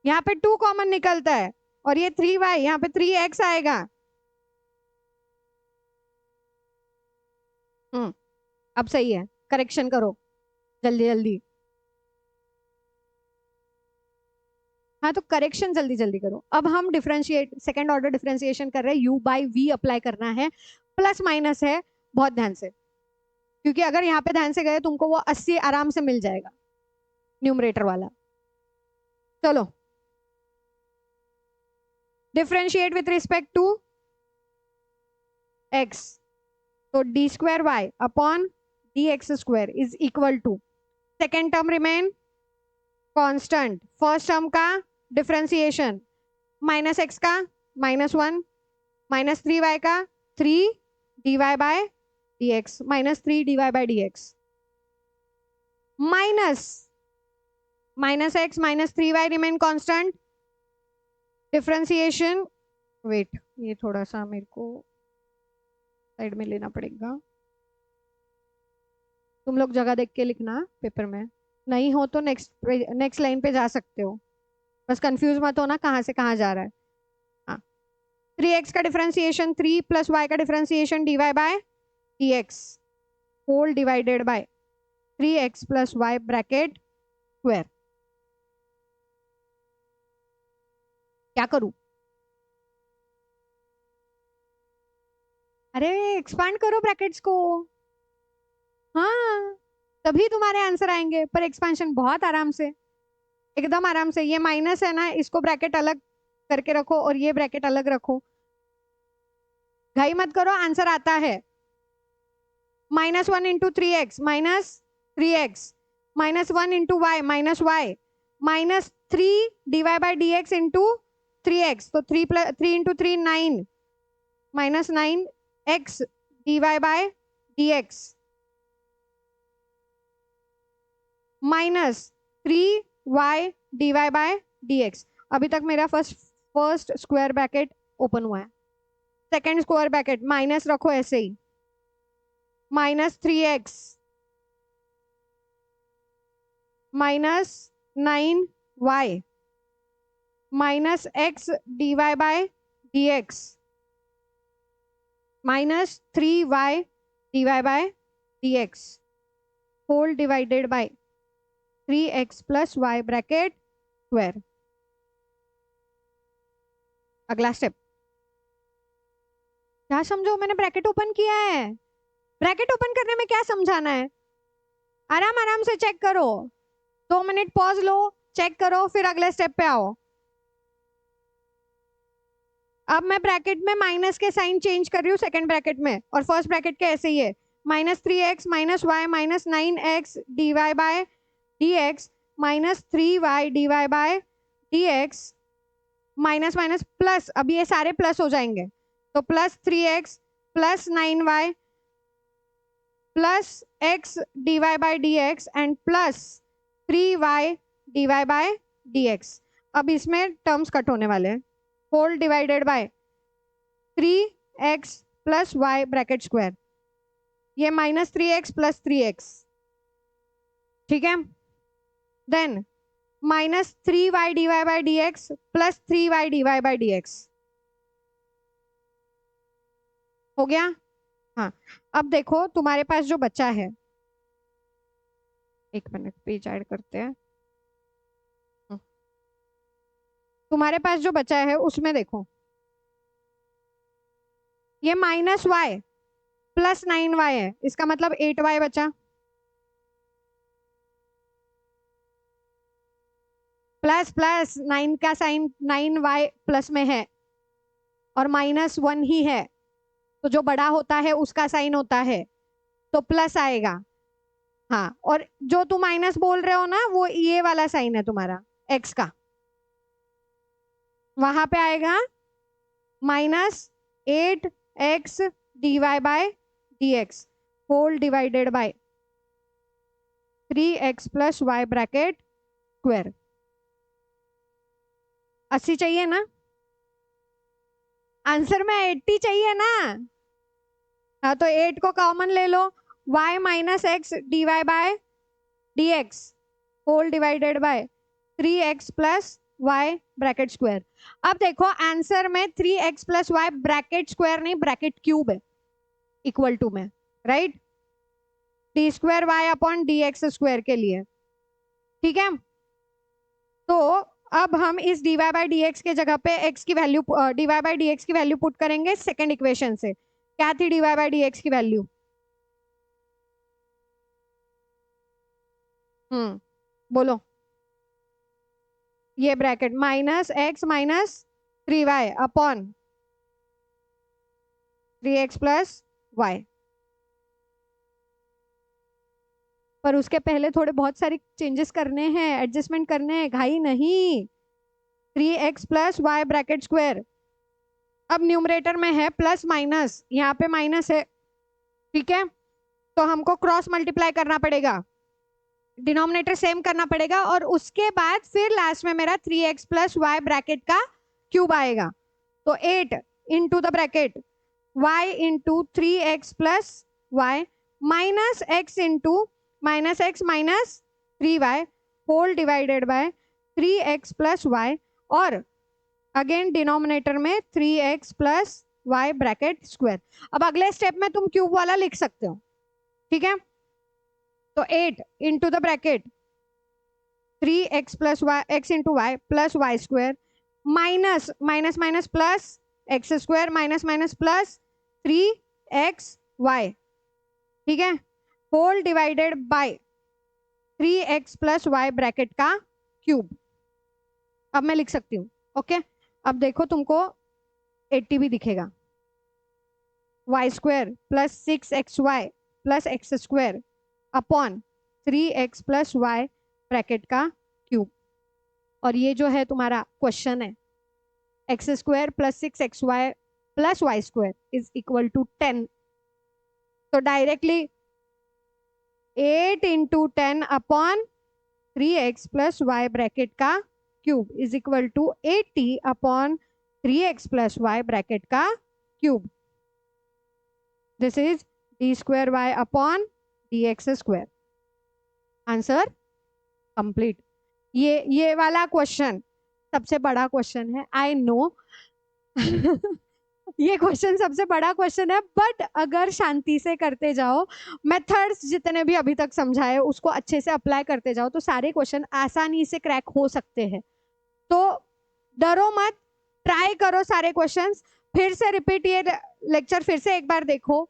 यहाँ पे 2 कॉमन निकलता है और ये 3y, यहाँ पे 3x आएगा। अब सही है, करेक्शन करो जल्दी जल्दी। हाँ तो करेक्शन जल्दी जल्दी करो। अब हम डिफरेंशिएट, सेकंड ऑर्डर डिफरेंशिएशन कर रहे हैं, u बाई v अप्लाई करना है, प्लस माइनस है, बहुत ध्यान से, क्योंकि अगर यहाँ पे ध्यान से गए तुमको वो 80 आराम से मिल जाएगा न्यूमरेटर वाला। चलो differentiate with respect to x, तो d square y upon d x square is equal to, second term remain constant, first term का डिफरेंशिएशन, माइनस एक्स का -1 माइनस 3y का 3 dy by dx minus 3 dy by dx minus x minus 3y remain constant, differentiation. Wait, ये थोड़ा सा मेरे को side में लेना पड़ेगा, तुम लोग जगह देख के लिखना पेपर में, नहीं हो तो नेक्स्ट लाइन पे जा सकते हो, बस कंफ्यूज मत होना कहाँ से कहाँ जा रहा है। हाँ, 3x का डिफरेंशिएशन 3 प्लस y का differentiation dy by dx whole divided by 3x plus y bracket square. क्या करूं? अरे एक्सपांड करो ब्रैकेट्स को, हाँ तभी तुम्हारे आंसर आएंगे, पर एक्सपांशन बहुत आराम से, एकदम आराम से। ये माइनस है ना, इसको ब्रैकेट अलग करके रखो और ये ब्रैकेट अलग रखो, घाई मत करो, आंसर आता है। -1 into 3x minus 3x minus 1 into y minus y minus 3 dy by d x into 3x, तो 3 into 3 9 minus 9x dy by dx minus 3y dy by dx। अभी तक मेरा फर्स्ट स्क्वायर ब्रैकेट ओपन हुआ है, second square bracket minus रखो ऐसे ही, minus 3x minus 9y minus x dy by dx minus 3y dy by dx whole divided by 3x plus y bracket square. अगला step क्या समझो, मैंने bracket open किया है, ब्रैकेट ओपन करने में क्या समझाना है? आराम आराम से चेक करो, 2 मिनट पॉज लो, चेक करो, फिर अगले स्टेप पे आओ। अब मैं ब्रैकेट में माइनस के साइन चेंज कर रही हूँ सेकंड ब्रैकेट में, और फर्स्ट ब्रैकेट के ऐसे ही है, -3x -y -9x dy by dx -3y dy by dx minus minus plus, अब ये सारे प्लस हो जाएंगे, तो +3x +9y +x dy by dx and +3y dy by dx। अब इसमें टर्म्स कट होने वाले हैं, whole divided by 3x + y bracket square, ये -3x + 3x, ठीक है। Then -3y dy by dx +3y dy by dx हो गया। हाँ, अब देखो तुम्हारे पास जो बचा है, एक मिनट पेज ऐड करते हैं। तुम्हारे पास जो बचा है उसमें देखो, ये -y +9y है, इसका मतलब 8y बचा, प्लस प्लस 9 का साइन 9y प्लस में है और -1 ही है, तो जो बड़ा होता है उसका साइन होता है, तो प्लस आएगा। हाँ, और जो तुम माइनस बोल रहे हो ना, वो ये वाला साइन है तुम्हारा x का, वहां पे आएगा -8x dy by dx whole divided by 3x + y bracket square. 80 चाहिए ना, आंसर में 80 चाहिए ना। हाँ, तो 8 को कॉमन ले लो, y -x dy by dx whole divided by 3x + y bracket square. अब देखो आंसर में 3x + y ब्रैकेट स्क्वायर नहीं, ब्रैकेट क्यूब है, इक्वल टू में, राइट, d2y/dx² के लिए, ठीक है। तो अब हम इस dy बाय dx के जगह पे x की वैल्यू, dy बाय dx की वैल्यू पुट करेंगे सेकंड इक्वेशन से। क्या थी dy बाय dx की वैल्यू? बोलो, ये bracket -x -3y upon 3x + y, पर उसके पहले थोड़े बहुत सारे चेंजेस करने हैं, एडजस्टमेंट करने हैं, घाई नहीं। 3x + y ब्रैकेट स्क्वायर, अब न्यूमरेटर में है प्लस माइनस, यहाँ पे माइनस है, ठीक है, तो हमको क्रॉस मल्टीप्लाई करना पड़ेगा, डिनोमिनेटर सेम करना पड़ेगा, और उसके बाद फिर लास्ट में मेरा 3x + y ब्रैकेट का क्यूब आएगा, तो 8 into the bracket y into 3x + y -x into -x -3y whole divided by 3x + y, और अगेन डिनोमिनेटर में 3x + y ब्रैकेट स्क्वायर। अब अगले स्टेप में तुम क्यूब वाला लिख सकते हो, ठीक है, तो 8 into the bracket 3x + y x into y + y square minus minus minus plus x square minus plus 3xy, ठीक है, whole divided by 3x + y bracket का क्यूब। अब मैं लिख सकती हूँ, ओके। अब देखो तुमको 80 भी दिखेगा, y² + 6xy + x² upon 3x + y bracket का क्यूब, और ये जो है तुम्हारा क्वेश्चन है, x² + 6xy + y² is equal to 10, तो directly 8 into 10 upon 3x + y bracket का cube is equal to 80 upon 3x + y bracket का cube. This is d² y upon dx²। Answer complete. ये वाला क्वेश्चन सबसे बड़ा question है, I know ये question सबसे बड़ा क्वेश्चन है, बट अगर शांति से करते जाओ, मेथड्स जितने भी अभी तक समझाए उसको अच्छे से अप्लाई करते जाओ, तो सारे क्वेश्चन आसानी से क्रैक हो सकते हैं। तो डरो मत, ट्राई करो सारे क्वेश्चंस, फिर से रिपीट ये लेक्चर फिर से एक बार देखो,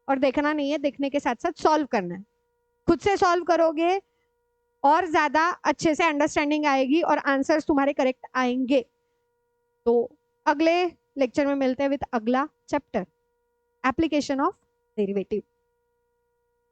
और देखना नहीं है, देखने के साथ साथ सॉल्व करना है, खुद से सॉल्व करोगे और ज्यादा अच्छे से अंडरस्टैंडिंग आएगी और आंसर्स तुम्हारे करेक्ट आएंगे। तो अगले लेक्चर में मिलते हैं विद अगला चैप्टर, एप्लीकेशन ऑफ डेरिवेटिव।